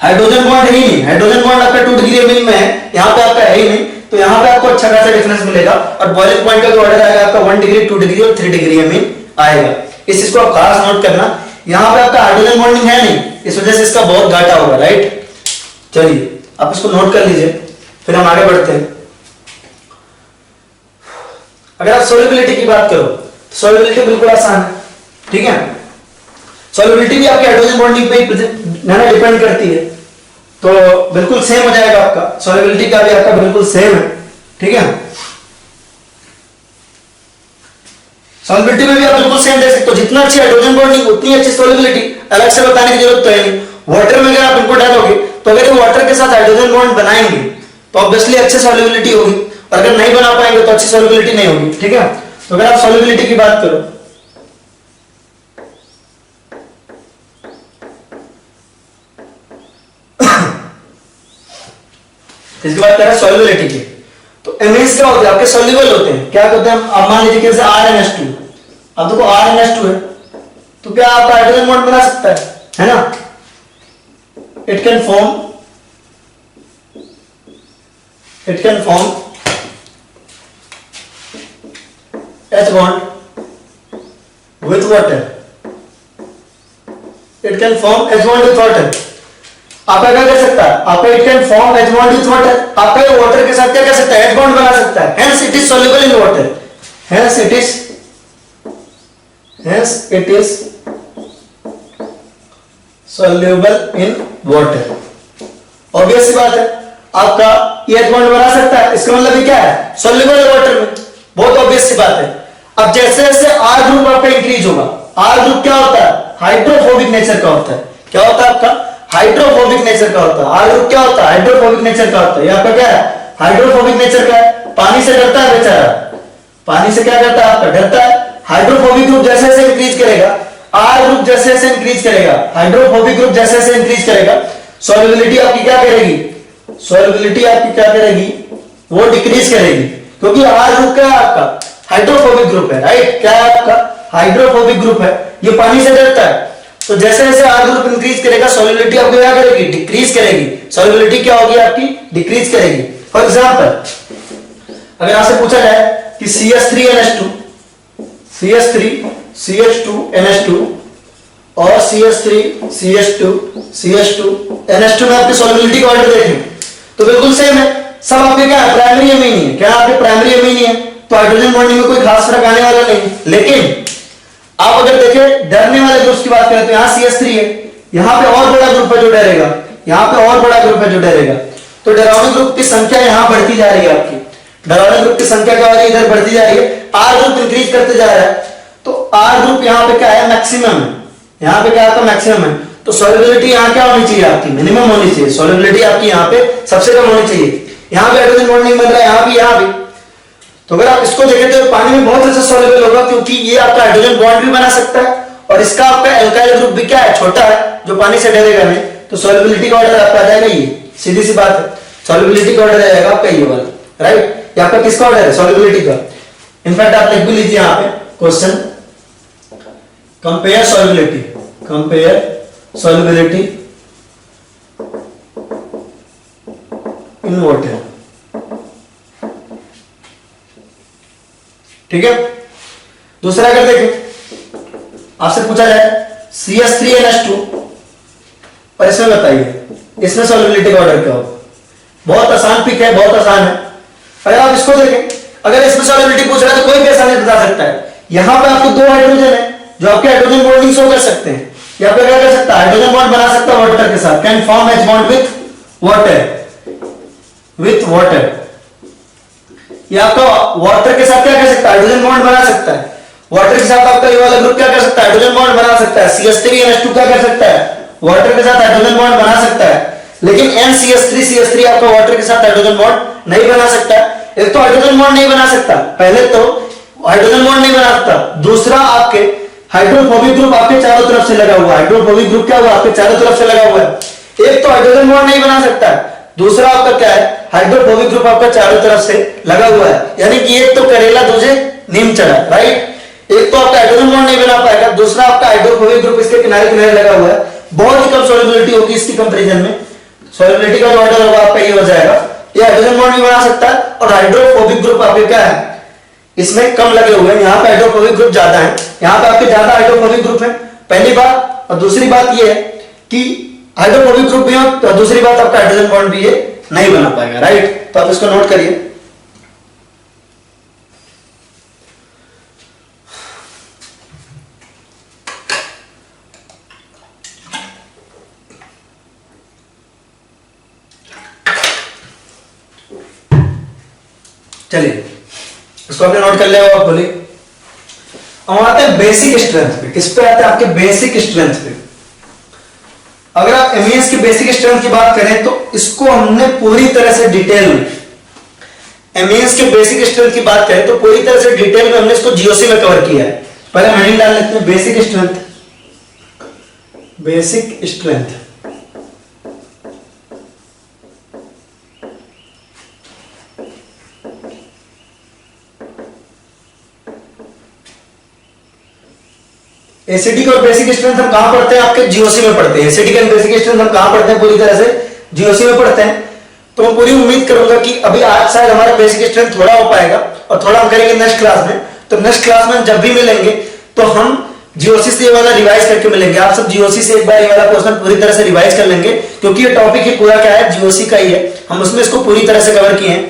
हाइड्रोजन बॉन्ड ही नहीं, हाइड्रोजन बॉन्ड आपका 2 डिग्री एमीन में है, यहां पे आपका है ही नहीं। तो यहां पे आपको अच्छा खासा डिफरेंस मिलेगा और बॉइलिंग पॉइंट का जो ऑर्डर आएगा आपका 1 डिग्री, 2 डिग्री और 3 डिग्री एमीन आएगा। इस चीज को आप खास नोट करना। यहां पे आपका हाइड्रोजन बॉन्डिंग है नहीं, इस वजह से इसका बहुत घाटा होगा, राइट। चलिए आप इसको नोट कर लीजिए, फिर हम आगे बढ़ते हैं। अगर आप सोल्युबिलिटी की बात करो तो सोल्युबिलिटी बिल्कुल आसान है, ठीक है। सोल्युबिलिटी भी आपके हाइड्रोजन बॉन्डिंग पे ही डिपेंड करती है, तो बिल्कुल सेम हो जाएगा आपका। सोल्युबिलिटी का भी आपका बिल्कुल सेम है, ठीक है। सोल्युबिलिटी में भी आप बिल्कुल सेम देख सकते हो, जितना अच्छी हाइड्रोजन बॉन्डिंग उतनी अच्छी सोल्युबिलिटी, अलग से बताने की जरूरत तो है नहीं। वाटर में अगर आप इनको डालोगे तो अगर ये वाटर के साथ हाइड्रोजन बॉन्ड बनाएंगे तो ऑब्वियसली अच्छी सोल्युबिलिटी होगी, और अगर नहीं बना पाएंगे तो अच्छी सोल्युबिलिटी नहीं होगी, ठीक है। तो अगर आप सोल्युबिलिटी की बात करो इसके बाद करें सोल्युबिलिटी की, तो एमीन्स क्या होते हैं? आपके सोल्यूबल होते हैं। क्या होते हैं? आप मान लीजिए जैसे RnH2, अब देखो RnH2 है तो क्या आप हाइड्रोजन बॉन्ड बना सकता है ना। It can form H bond with water, it can form H bond with water। आपका क्या कर सकता है? आपका it can form H bond with water, आपका ये वाटर के साथ क्या कर सकता है? H bond बना सकता है। Hence it is soluble in water, hence it is soluble in water। Obvious सी बात है, आपका ये H bond बना सकता है, इसका मतलब ये क्या है? soluble है वाटर में, बहुत ऑब्वियस सी बात है। अब जैसे जैसे R ग्रुप आपका इंक्रीज होगा, R ग्रुप क्या होता है? हाइड्रोफोबिक नेचर का होता है। क्या होता है आपका? हाइड्रोफोबिक नेचर का होता है। R ग्रुप क्या होता है? हाइड्रोफोबिक नेचर का होता है। ये आपका क्या है? हाइड्रोफोबिक नेचर का है। पानी से डरता है बेचारा, पानी से क्या करता है? आपका डरता है। हाइड्रोफोबिक ग्रुप जैसे जैसे इंक्रीज करेगा, R ग्रुप जैसे जैसे इंक्रीज करेगा, हाइड्रोफोबिक ग्रुप जैसे जैसे इंक्रीज करेगा, सोल्युबिलिटी आपकी क्या करेगी? सोल्युबिलिटी आपकी क्या करेगी? वो डिक्रीज करेगी, क्योंकि R ग्रुप क्या है? आपका हाइड्रोफोबिक ग्रुप है, राइट। क्या है? आपका हाइड्रोफोबिक ग्रुप है, ये पानी से डरता है। तो जैसे जैसे R ग्रुप इंक्रीज करेगा, सोल्युबिलिटी आपकी क्या करेगी? डिक्रीज करेगी। सोल्युबिलिटी क्या होगी आपकी? डिक्रीज करेगी। फॉर एग्जांपल अगर आपसे पूछा जाए कि CH3NH2 CH2NH2 और CH3CH2 में आपकी सोल्युबिलिटी का ऑर्डर देखें तो बिल्कुल सेम है, सब आपके क्या है? प्राइमरी एमीन ही है। क्या आपके प्राइमरी एमीन ही है, तो हाइड्रोजन बॉन्डिंग में कोई खास फर्क आने वाला नहीं। लेकिन आप अगर देखें डरने वाले ग्रुप्स की बात करें तो यहाँ CH3 है, यहाँ पे और बड़ा ग्रुप है जो डरेगा, यहाँ पे और बड़ा ग्रुप है जो डरेगा। तो डरावने ग्रुप की संख्या यहाँ बढ़ती जा रही है, आपकी डरावने ग्रुप की संख्या क्या हो रही है? इधर बढ़ती जा रही है। R ग्रुप इंक्रीज करते जा रहा है, तो R ग्रुप यहाँ पे क्या है? मैक्सिमम है। यहाँ पे क्या आपका? मैक्सिमम है। तो सोल्युबिलिटी यहाँ क्या होनी चाहिए? आपकी मिनिमम होनी चाहिए। सोल्युबिलिटी आपकी यहाँ पे सबसे कम होनी चाहिए। यहाँ पे हाइड्रोजन बॉन्डिंग बन रहा है, यहाँ भी, यहाँ भी। तो अगर आप इसको देखें तो पानी में बहुत अच्छा सॉल्युबल होगा, क्योंकि ये आपका हाइड्रोजन बॉन्ड भी बना सकता है और इसका आपका एल्काइल ग्रुप भी क्या है? छोटा है, जो पानी से डरेगा नहीं। तो सॉल्युबिलिटी का ऑर्डर आपका आ जाएगा ये, सीधी सी बात है। सॉल्युबिलिटी का ऑर्डर आएगा आपका ये वाला, राइट। ये आपका किसका ऑर्डर है? सॉल्युबिलिटी का। इनफैक्ट आप लिख भी लीजिए यहाँ पे question, compare solubility in water. ठीक है। दूसरा अगर देखें आपसे पूछा जाए CH3NH2 और इसमें बताइए इसमें सॉल्युबिलिटी का ऑर्डर क्या होगा। बहुत आसान पिक है, बहुत आसान है। अगर आप इसको देखें, अगर इसमें सॉल्युबिलिटी पूछ रहा है तो कोई भी आसानी बता सकता है। यहां पे आपको 2 हाइड्रोजन है जो आपके हाइड्रोजन बॉन्डिंग शो कर सकते हैं। यहां पे क्या कर सकता है, हाइड्रोजन बॉन्ड बना सकता है वाटर के साथ, can form H bond with water. ये आपका वाटर के साथ क्या कर सकता है, हाइड्रोजन बॉन्ड बना सकता है। वाटर के साथ आपका ये वाला ग्रुप क्या कर सकता है, हाइड्रोजन बॉन्ड बना सकता है। CH3NH2 क्या कर सकता है, वाटर के साथ हाइड्रोजन बॉन्ड बना सकता है। लेकिन NCH3CH3 आपका वाटर के साथ हाइड्रोजन बॉन्ड नहीं बना सकता। एक तो हाइड्रोजन बॉन्ड नहीं बना सकता, पहले तो हाइड्रोजन बॉन्ड नहीं बना सकता। दूसरा आपके हाइड्रोफोबिक ग्रुप आपके चारों तरफ से लगा हुआ है। हाइड्रोफोबिक ग्रुप क्या हुआ, आपके चारों तरफ से लगा हुआ है। एक तो हाइड्रोजन बॉन्ड नहीं बना सकता, दूसरा आपका क्या है, हाइड्रोफोबिक ग्रुप आपका चारों तरफ से लगा हुआ है। यानी कि एक तो करेला दूसरे नीम चढ़ा, राइट। एक तो आपका हाइड्रोजन बॉन्ड नहीं बना पाएगा, दूसरा आपका हाइड्रोफोबिक ग्रुप इसके किनारे किनारे लगा हुआ है। बहुत ही कम सॉल्युबिलिटी होगी इसकी कंपैरिजन में। सॉल्युबिलिटी का जो ऑर्डर होगा आपका ये हो जाएगा, ये हाइड्रोजन बॉन्ड भी बना सकता है और हाइड्रोफोबिक ग्रुप आपके क्या है, इसमें कम लगे हुए हैं। यहाँ पे हाइड्रोफोबिक ग्रुप ज्यादा है, यहाँ पे आपके ज्यादा हाइड्रोफोबिक ग्रुप है, पहली बात। और दूसरी बात ये है कि हाइड्रोफोबिक ग्रुप भी हो तो दूसरी बात आपका हाइड्रोजन बॉन्ड भी ये नहीं बना पाएगा, राइट। तो आप इसको नोट करिए। चलिए इसको आपने नोट कर लिया होगा, बोलिए। अब आते हैं बेसिक स्ट्रेंथ पे। किस पे आते हैं, आपके बेसिक स्ट्रेंथ पे। अगर आप एमईएस की बेसिक स्ट्रेंथ की बात करें तो इसको हमने पूरी तरह से डिटेल में, एमईएस के बेसिक स्ट्रेंथ की बात करें तो पूरी तरह से डिटेल में हमने इसको जीओसी में कवर किया है। पहले हेडिंग डाल लेते हैं, basic strength. Basic strength acidic और बेसिक स्ट्रेंथ हम कहां पढ़ते हैं, आपके जीओसी में पढ़ते हैं। एसिडिक एंड बेसिक स्ट्रेंथ हम कहां पढ़ते हैं, पूरी तरह से जीओसी में पढ़ते हैं। तो मैं पूरी उम्मीद करूंगा कि अभी आज शायद हमारा बेसिक स्ट्रेंथ थोड़ा हो पाएगा और थोड़ा हम करेंगे नेक्स्ट क्लास में। तो नेक्स्ट क्लास में हम जब भी मिलेंगे तो हम जीओसी से ये वाला रिवाइज करके मिलेंगे। आप सब जीओसी से एक बार ये वाला क्वेश्चन पूरी तरह से रिवाइज कर लेंगे, क्योंकि ये टॉपिक ही पूरा क्या है, जीओसी का ही है। हम उसमें इसको पूरी तरह से कवर किए हैं।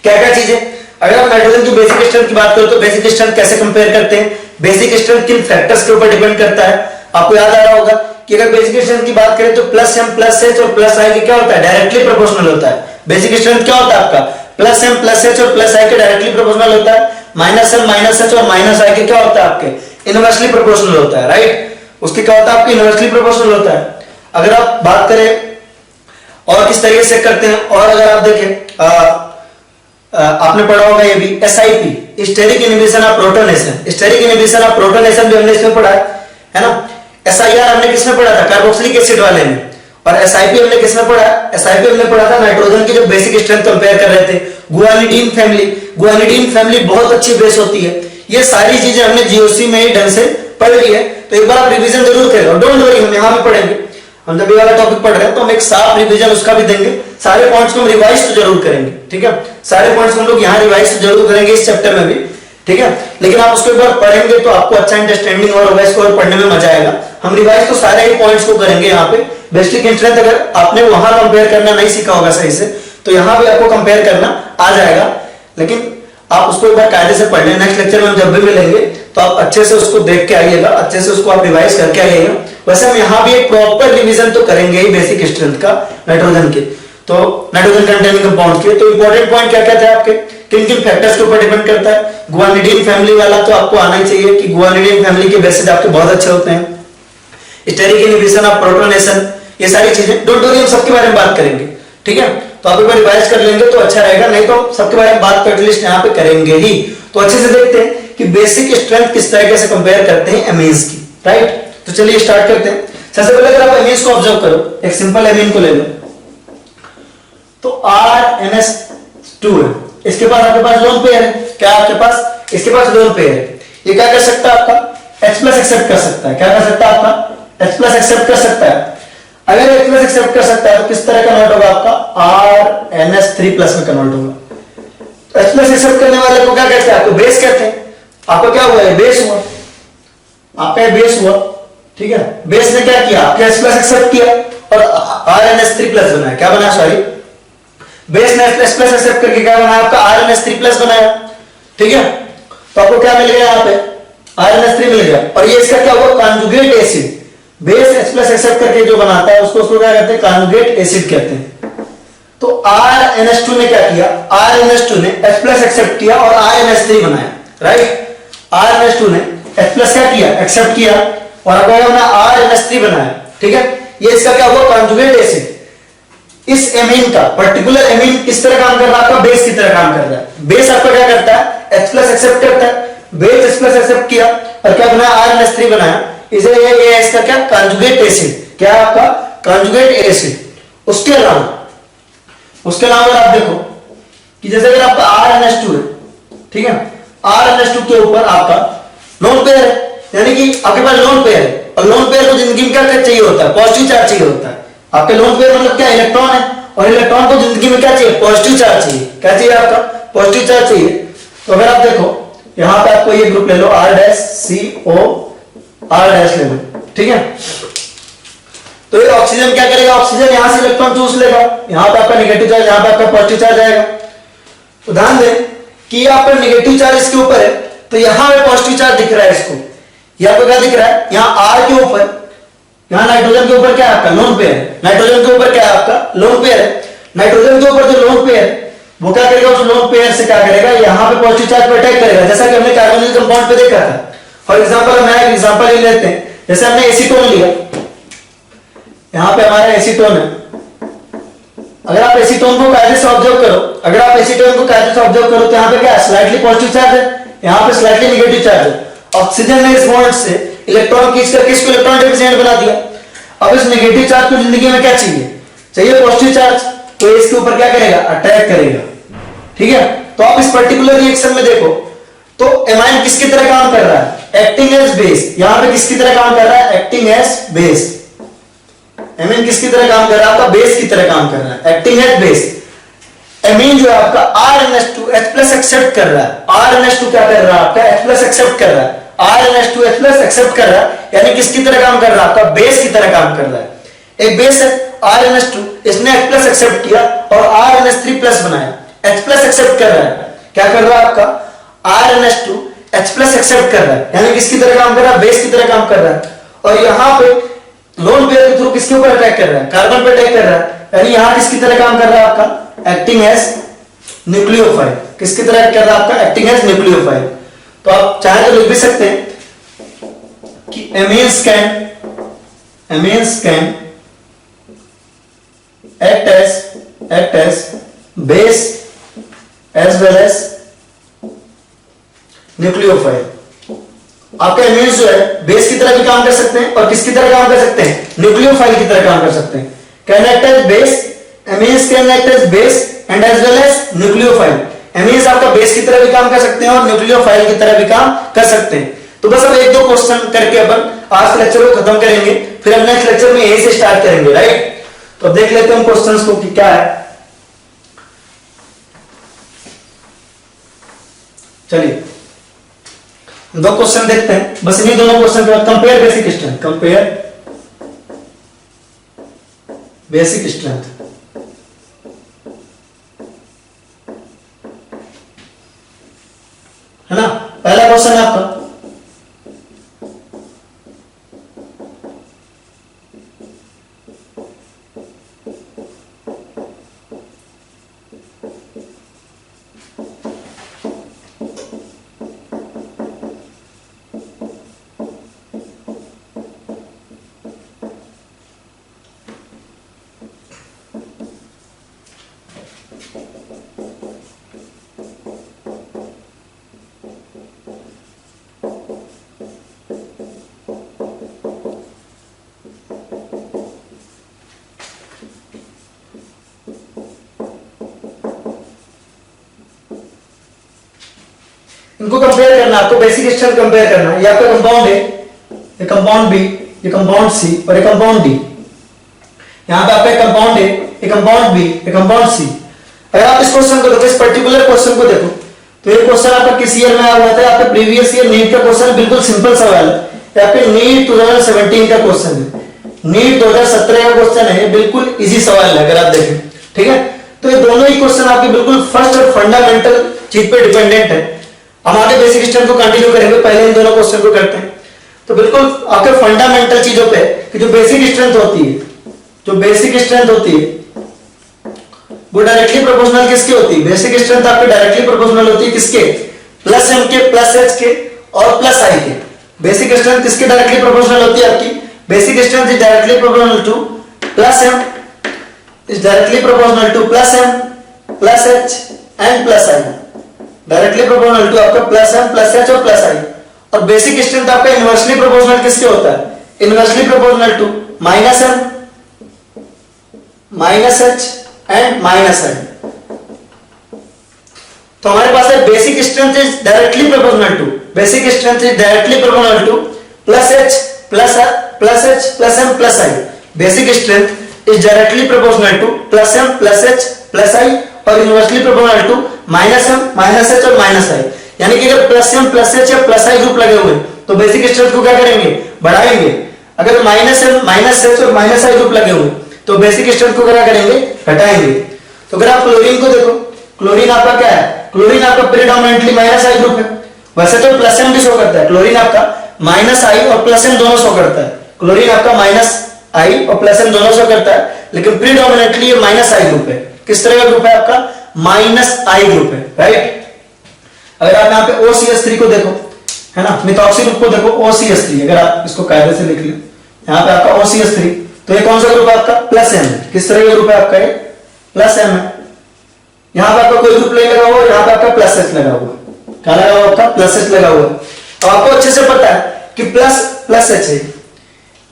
क्या क्या चीजें, अगर आप नाइट्रोजन की बेसिक स्ट्रेंथ की बात करें तो बेसिक स्ट्रेंथ कैसे कंपेयर करते हैं, बेसिक स्ट्रेंथ किन फैक्टर्स के ऊपर डिपेंड करता है। आपको याद आ रहा होगा कि अगर बेसिक स्ट्रेंथ की बात करें तो प्लस एम प्लस एच और प्लस आई के क्या होता है, डायरेक्टली प्रोपोर्शनल होता है। बेसिक स्ट्रेंथ क्या होता है आपका, प्लस एम प्लस एच और प्लस आई के डायरेक्टली प्रोपोर्शनल होता है। माइनस एम माइनस एच और माइनस आई के क्या होता है, आपके इनवर्सली प्रोपोर्शनल होता है, राइट। उसके क्या होता है, आपके इनवर्सली प्रोपोर्शनल होता है। अगर आप बात करें और किस तरीके से करते हैं, और अगर आप देखें आपने पढ़ा होगा ये भी SIP, steric inhibition of protonation. Steric inhibition of protonation भी हमने इसमें पढ़ा है ना। SIR हमने किसमें पढ़ा था, कार्बोक्सिलिक एसिड वाले में। और SIP हमने किसमें पढ़ा, SIP हमने पढ़ा था नाइट्रोजन की जो बेसिक स्ट्रेंथ कंपेयर कर रहे थे, गुआनिडीन फैमिली। गुआनिडीन फैमिली बहुत अच्छी बेस होती है। ये सारी चीजें हमने जीओसी में ही ढंग से पढ़ ली है, तो एक बार आप रिवीजन जरूर करें। और डोंट वरी, हम यहां भी पढ़ेंगे, हम जब ये वाला टॉपिक पढ़ रहे हैं तो हम एक साफ रिवीजन उसका भी देंगे। सारे पॉइंट्स को हम रिवाइज तो जरूर करेंगे, ठीक है। सारे पॉइंट्स को हम लोग यहाँ रिवाइज तो जरूर करेंगे इस चैप्टर में भी, ठीक है। लेकिन आप उसको एक बार पढ़ेंगे तो आपको अच्छा अंडरस्टैंडिंग और होगा, इसको और पढ़ने में मजा आएगा। हम रिवाइज तो सारे ही पॉइंट्स को करेंगे यहाँ पे। बेसिक स्ट्रेंथ अगर आपने वहां कंपेयर करना नहीं सीखा होगा सही से, तो यहाँ भी आपको कंपेयर करना आ जाएगा। लेकिन आप उसको एक बार कायदे से पढ़ लें। नेक्स्ट लेक्चर में हम जब भी मिलेंगे तो आप अच्छे से उसको देख के आइएगा, अच्छे से उसको आप रिवाइज करके आइएगा। वैसे हम यहाँ भी एक प्रॉपर रिवीजन तो करेंगे ही बेसिक स्ट्रेंथ का नाइट्रोजन के, तो नाइट्रोजन कंटेनिंग कंपाउंड के। तो इंपॉर्टेंट पॉइंट क्या क्या थे आपके, किन किन फैक्टर्स के ऊपर डिपेंड करता है। गुआनिडीन फैमिली वाला तो आपको आना ही चाहिए कि गुआनिडीन फैमिली के बेसिस आपके बहुत अच्छे होते हैं। स्टेरिक इनहिबिशन ऑफ प्रोटोनेशन, ये सारी चीजें डोंट वरी, हम सबके बारे में बात करेंगे, ठीक है। तो आप एक बार रिवाइज कर लेंगे तो अच्छा रहेगा, नहीं तो सबके बारे में बात एटलीस्ट यहाँ पे करेंगे ही। तो अच्छे से देखते हैं कि बेसिक स्ट्रेंथ किस तरीके से कंपेयर करते हैं एमीन्स की, राइट। तो चलिए स्टार्ट करते हैं। सबसे पहले अगर आप एमीन्स को ऑब्जर्व करो, एक सिंपल एमीन को ले लो तो RNS2 है। इसके पास आपके पास लोन पेयर है, क्या आपके पास, इसके पास लोन पेयर है। ये क्या कर सकता है, आपका H+ एक्सेप्ट कर सकता है। क्या कर सकता है, आपका H+ एक्सेप्ट कर सकता है। अगर H+ एक्सेप्ट कर सकता है तो किस तरह कन्वर्ट होगा, आपका RNS3+ में कन्वर्ट होगा। H प्लस एक्सेप्ट करने वाले को क्या कहते हैं? आपको बेस कहते हैं। आपका क्या हुआ है? बेस हुआ, आपका बेस हुआ, ठीक है। बेस ने क्या किया? आपके H प्लस एक्सेप्ट किया और RnH3 प्लस बनाया। क्या बना? सॉरी, बेस ने H प्लस एक्सेप्ट करके क्या बनाया? आपका RnH3 प्लस बनाया, ठीक है। तो आपको क्या मिल गया? यहाँ पे RnH3 मिल गया। और ये इसका क्या हुआ? Conjugate acid. Base H plus accept करके जो बनाता है उसको क्या कहते हैं? कॉन्जुगेट एसिड कहते हैं। तो RnH2 ने क्या किया? RnH2 ने H प्लस एक्सेप्ट किया और RnH3 बनाया, राइट। RnH2 ने H प्लस क्या किया? एक्सेप्ट किया और आपका क्या बना? RnH3 बनाया, ठीक है। ये इसका क्या हुआ? Conjugate acid. इस एमीन का पर्टिकुलर एमीन किस तरह काम कर रहा है? आपका बेस की तरह काम कर रहा है। बेस आपका क्या करता है? H प्लस एक्सेप्ट करता है। बेस H प्लस एक्सेप्ट किया और क्या बनाया? RnH3 बनाया। इसे ये इसका क्या? Conjugate acid. क्या आपका? Conjugate acid. उसके अलावा अगर आप देखो कि जैसे अगर आपका RnH2 है, ठीक है, RnH2 के ऊपर आपका लोन पेयर है, यानी कि आपके पास लोन पेयर है और लोन पेयर को जिंदगी में क्या चाहिए होता है? पॉजिटिव चार्ज चाहिए होता है। आपके लोन पेयर मतलब क्या? इलेक्ट्रॉन है और इलेक्ट्रॉन को जिंदगी में क्या चाहिए? पॉजिटिव चार्ज चाहिए। क्या चाहिए? आपका पॉजिटिव चार्ज चाहिए। तो अगर आप देखो यहां पे आपको ये ग्रुप ले लो, R-CO R- ले लो, ठीक है। तो ये ऑक्सीजन क्या करेगा? ऑक्सीजन यहां से इलेक्ट्रॉन चूस लेगा, यहां पे आपका नेगेटिव चार्ज, यहां पे आपका पॉजिटिव चार्ज आएगा। तो ध्यान दें कि यहाँ पर नेगेटिव चार्ज इसके ऊपर है तो यहां पे पॉजिटिव चार्ज दिख रहा है इसको। यहां पे क्या दिख रहा है? यहां R के ऊपर, यहां नाइट्रोजन के ऊपर क्या है? आपका लोन पेयर है। नाइट्रोजन के ऊपर क्या है? आपका लोन पेयर है। नाइट्रोजन के ऊपर जो लोन पेयर है वो क्या करेगा? उस लोन पेयर से क्या करेगा? यहां पे पॉजिटिव चार्ज पे अटैक करेगा, जैसा कि हमने कार्बोनिल कंपाउंड पे देखा था। फॉर एग्जांपल हम एक एग्जांपल ले लेते हैं, जैसे हमने एसीटोन लिया, यहां पे हमारा एसीटोन है। अगर आप एसीटोन को कायदे से ऑब्जर्व करो, अगर आप एसीटोन को कायदे से ऑब्जर्व करो तो यहां पे क्या है? स्लाइटली पॉजिटिव चार्ज है, यहां पे स्लाइटली नेगेटिव चार्ज है। ऑक्सीजन ने इस बॉन्ड से इलेक्ट्रॉन खींच करके इसको इलेक्ट्रॉन डेफिशिएंट बना दिया। अब इस नेगेटिव चार्ज को जिंदगी में क्या चाहिए? चाहिए पॉजिटिव चार्ज। तो इसके ऊपर क्या करेगा? अटैक करेगा, ठीक है। तो आप इस पर्टिकुलर रिएक्शन में देखो तो एमाइन किसकी तरह काम कर रहा है? Acting as base. यहां पे किसकी तरह काम कर रहा है? Acting as base. एमीन किसकी तरह काम कर रहा है? आपका बेस की तरह काम कर रहा है, एक्टिंग एज बेस। एमीन जो है आपका RnH2 H प्लस एक्सेप्ट कर रहा है। RnH2 क्या कर रहा है? आपका H प्लस एक्सेप्ट कर रहा है। RnH2 H प्लस एक्सेप्ट कर रहा है, यानी किसकी तरह काम कर रहा है? आपका बेस की तरह काम कर रहा है। एक बेस है RnH2, इसने H प्लस एक्सेप्ट किया और RnH3 प्लस बनाया। H प्लस एक्सेप्ट कर रहा है, क्या कर रहा है? आपका RnH2 H प्लस एक्सेप्ट कर रहा है, यानी किसकी तरह काम कर रहा है? बेस की तरह काम कर रहा है। और यहां पे लोन पेयर के थ्रू किसके ऊपर अटैक कर रहा है? कार्बन पे अटैक कर रहा है, यानी यहां किसकी तरह काम कर रहा है? आपका एक्टिंग एज न्यूक्लियोफाइल। किसकी तरह कर रहा है? आपका एक्टिंग एज न्यूक्लियोफाइल। तो आप चाहे तो लिख भी सकते हैं कि amines can act as base as well as nucleophile. आपके एमीन्स जो है बेस की तरह भी काम कर सकते हैं और किसकी तरह काम कर सकते हैं? न्यूक्लियोफाइल की तरह काम कर सकते हैं। Can act as base, amines can act as base and as well as nucleophile. Amines आपका बेस की तरह भी काम कर सकते हैं और न्यूक्लियोफाइल की तरह भी काम कर सकते हैं। तो बस अब एक दो क्वेश्चन करके अपन आज के लेक्चर को खत्म करेंगे, फिर हम नेक्स्ट लेक्चर में यही से स्टार्ट करेंगे, राइट। तो देख लेते हैं हम क्वेश्चंस को कि क्या है। चलिए दो क्वेश्चन देखते हैं, बस इन्हीं दोनों क्वेश्चन के बाद compare basic strength. Compare basic strength, है ना। पहला क्वेश्चन है आपका, इनको कंपेयर करना, आपको बेसिक स्ट्रेंथ कंपेयर करना है। ये आपका कंपाउंड है, ये कंपाउंड बी, ये कंपाउंड सी और ये कंपाउंड डी। यहां पे आपका कंपाउंड है, ये कंपाउंड बी, ये कंपाउंड सी। अगर आप इस क्वेश्चन को देखो, इस पर्टिकुलर क्वेश्चन को देखो, तो ये क्वेश्चन आपका किस ईयर में आया हुआ था? आपके प्रीवियस ईयर नीट का क्वेश्चन, बिल्कुल सिंपल सवाल है, आपके नीट 2017 का क्वेश्चन है, नीट 2017 का क्वेश्चन है, बिल्कुल इजी सवाल है अगर आप देखें, ठीक है। तो ये दोनों ही क्वेश्चन आपके बिल्कुल फर्स्ट और फंडामेंटल चीज पे डिपेंडेंट है। हम आगे बेसिक स्ट्रेंथ को कंटिन्यू करेंगे, पहले इन दोनों क्वेश्चन को करते हैं। तो बिल्कुल आपके फंडामेंटल चीजों पे कि जो बेसिक स्ट्रेंथ होती है, जो बेसिक स्ट्रेंथ होती है वो डायरेक्टली प्रोपोर्शनल किसके होती है? बेसिक स्ट्रेंथ आपके डायरेक्टली प्रोपोर्शनल होती है किसके? प्लस एम के, प्लस एच के और प्लस आई के। बेसिक स्ट्रेंथ किसके डायरेक्टली प्रोपोर्शनल होती है आपकी? Basic strength is directly proportional to plus M, is directly proportional to plus M, plus H and plus I. Directly proportional to आपका plus M, plus H और plus I. और basic strength आपका inversely proportional किसके होता है? Inversely proportional to minus M, minus H and minus I. तो हमारे पास है basic strength is directly proportional to, basic strength is directly proportional to plus H plus H plus M plus I. Basic strength is directly proportional to plus M plus H plus I और inversely proportional to minus M minus H और minus I. यानी कि अगर plus M plus H या plus I group लगे हुए तो basic strength को क्या करेंगे? बढ़ाएंगे। अगर माइनस एम माइनस एच और माइनस आई ग्रुप लगे हुए तो बेसिक स्ट्रेंथ को क्या करेंगे? घटाएंगे। तो अगर आप क्लोरीन को देखो, क्लोरीन आपका क्या है? क्लोरीन आपका प्रीडोमिनेंटली माइनस आई ग्रुप है। वैसे तो प्लस एम भी शो करता है, क्लोरीन आपका माइनस आई और प्लस एम दोनों शो करता है। क्लोरीन आपका माइनस आई और प्लस एम दोनों शो करता है, लेकिन प्रीडोमिनेंटली ये माइनस आई ग्रुप है। किस तरह का ग्रुप है आपका? माइनस आई ग्रुप है, राइट। अगर आप यहाँ पे OCH3 को देखो, है ना, मिथॉक्सी ग्रुप को देखो, OCH3, अगर आप इसको कायदे से लिख लो, यहाँ पे आपका OCH3, तो ये कौन सा ग्रुप है आपका? Plus M. किस तरह का ग्रुप है आपका? ये प्लस एम है। यहां पे आपका कोई ग्रुप नहीं लगा हुआ, यहां पे आपका प्लस एच लगा हुआ है। क्या लगा हुआ आपका? प्लस एच लगा हुआ है। तो आपको अच्छे से पता है कि प्लस एच है,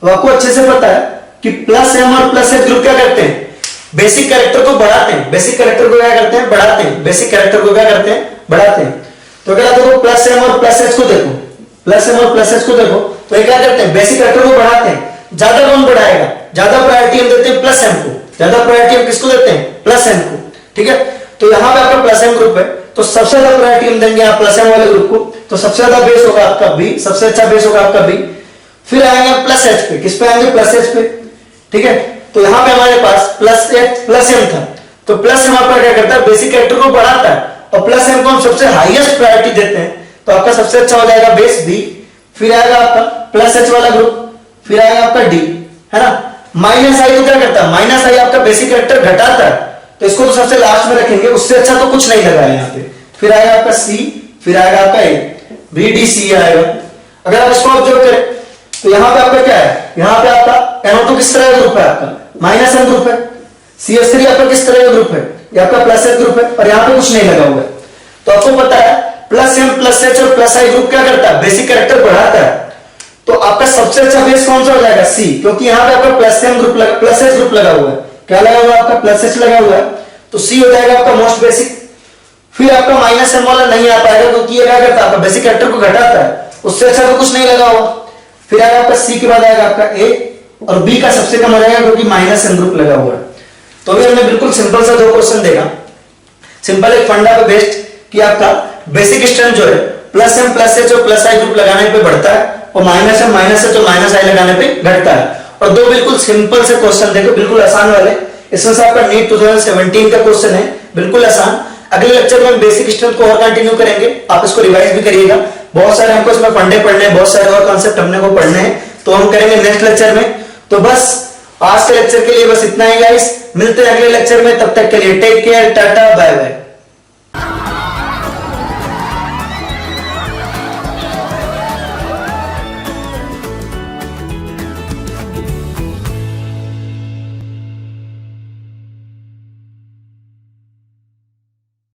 तो आपको अच्छे से पता है कि प्लस एम और प्लस एच ग्रुप क्या करते हैं? बेसिक कैरेक्टर को बढ़ाते हैं। बेसिक कैरेक्टर को क्या करते हैं? बढ़ाते हैं। बेसिक कैरेक्टर को क्या करते हैं? बढ़ाते हैं। तो अगर आप देखो प्लस एम और प्लस एच को देखो, प्लस एम और प्लस एच को देखो, तो ये क्या करते हैं? बेसिक कैरेक्टर को बढ़ाते हैं। ज्यादा कौन बढ़ाएगा? ज्यादा प्रायोरिटी हम देते हैं प्लस एम को। ज्यादा प्रायोरिटी हम किसको देते हैं? प्लस एम को, ठीक है। तो यहां पे आपका प्लस एम ग्रुप है, तो सबसे ज्यादा प्रायोरिटी हम देंगे आप प्लस एम वाले ग्रुप को। तो सबसे ज्यादा बेस होगा आपका बी, सबसे अच्छा बेस होगा आपका बी। फिर आएंगे प्लस एच पे। किस पे आएंगे? प्लस एच पे, ठीक है। तो यहां पे हमारे पास प्लस एम था, तो प्लस एम आपका क्या करता है? बेसिक कैरेक्टर को बढ़ाता है, और प्लस एम को हम सबसे हाईएस्ट प्रायोरिटी देते हैं, तो आपका सबसे अच्छा हो जाएगा बेस बी। फिर आएगा आपका प्लस एच वाला ग्रुप, फिर आएगा आपका डी, है ना। माइनस आई तो क्या करता है? माइनस आई आपका बेसिक कैरेक्टर घटाता है, तो इसको तो सबसे लास्ट में रखेंगे, उससे अच्छा तो कुछ नहीं लगा है यहाँ पे। फिर आएगा आपका सी, फिर आएगा आपका ए, बी डी सी आएगा। अगर आप इसको ऑब्जर्व करें तो यहाँ पे आपका क्या है? यहाँ पे आपका NO2 किस तरह का ग्रुप है? आपका माइनस एम ग्रुप है। CH3 आपका किस तरह का ग्रुप है? ये आपका प्लस एच ग्रुप है, और यहाँ पे कुछ नहीं लगा हुआ है। तो आपको पता है प्लस एम प्लस एच और प्लस आई ग्रुप क्या करता है? बेसिक कैरेक्टर बढ़ाता है। तो आपका सबसे अच्छा बेस कौन सा हो जाएगा? सी, क्योंकि यहाँ पे आपका प्लस एम ग्रुप लगा, प्लस एच ग्रुप लगा हुआ है। क्या लगा हुआ है? आपका प्लस एच लगा हुआ है, तो सी हो जाएगा आपका मोस्ट बेसिक। फिर आपका माइनस एम वाला नहीं आ पाएगा, क्योंकि ये क्या करता है? आपका बेसिक कैरेक्टर को घटाता है, उससे अच्छा तो कुछ नहीं लगा हुआ। फिर आएगा आपका सी के बाद आएगा आपका ए, और बी का सबसे कम आ जाएगा क्योंकि माइनस एम ग्रुप लगा हुआ है। तो अभी हमने बिल्कुल सिंपल सा 2 क्वेश्चन देखा, सिंपल एक फंडा पे बेस्ड कि आपका बेसिक स्ट्रेंथ जो है प्लस एम प्लस एच और प्लस आई ग्रुप लगाने पे बढ़ता है, और माइनस एम माइनस एच और माइनस आई लगाने पे घटता है। और 2 बिल्कुल सिंपल से क्वेश्चन देखो, बिल्कुल आसान वाले। इसमें से आपका नीट 2017 का क्वेश्चन है, बिल्कुल आसान। अगले लेक्चर में हम बेसिक स्ट्रेंथ को और कंटिन्यू करेंगे, आप इसको रिवाइज भी करिएगा। बहुत सारे हमको इसमें फंडे पढ़ने हैं, बहुत सारे और कॉन्सेप्ट हमने को पढ़ने हैं, तो हम करेंगे नेक्स्ट लेक्चर में। तो बस आज के लेक्चर के लिए बस इतना ही गाइस, मिलते हैं अगले लेक्चर में, तब तक के लिए take care, tata bye bye.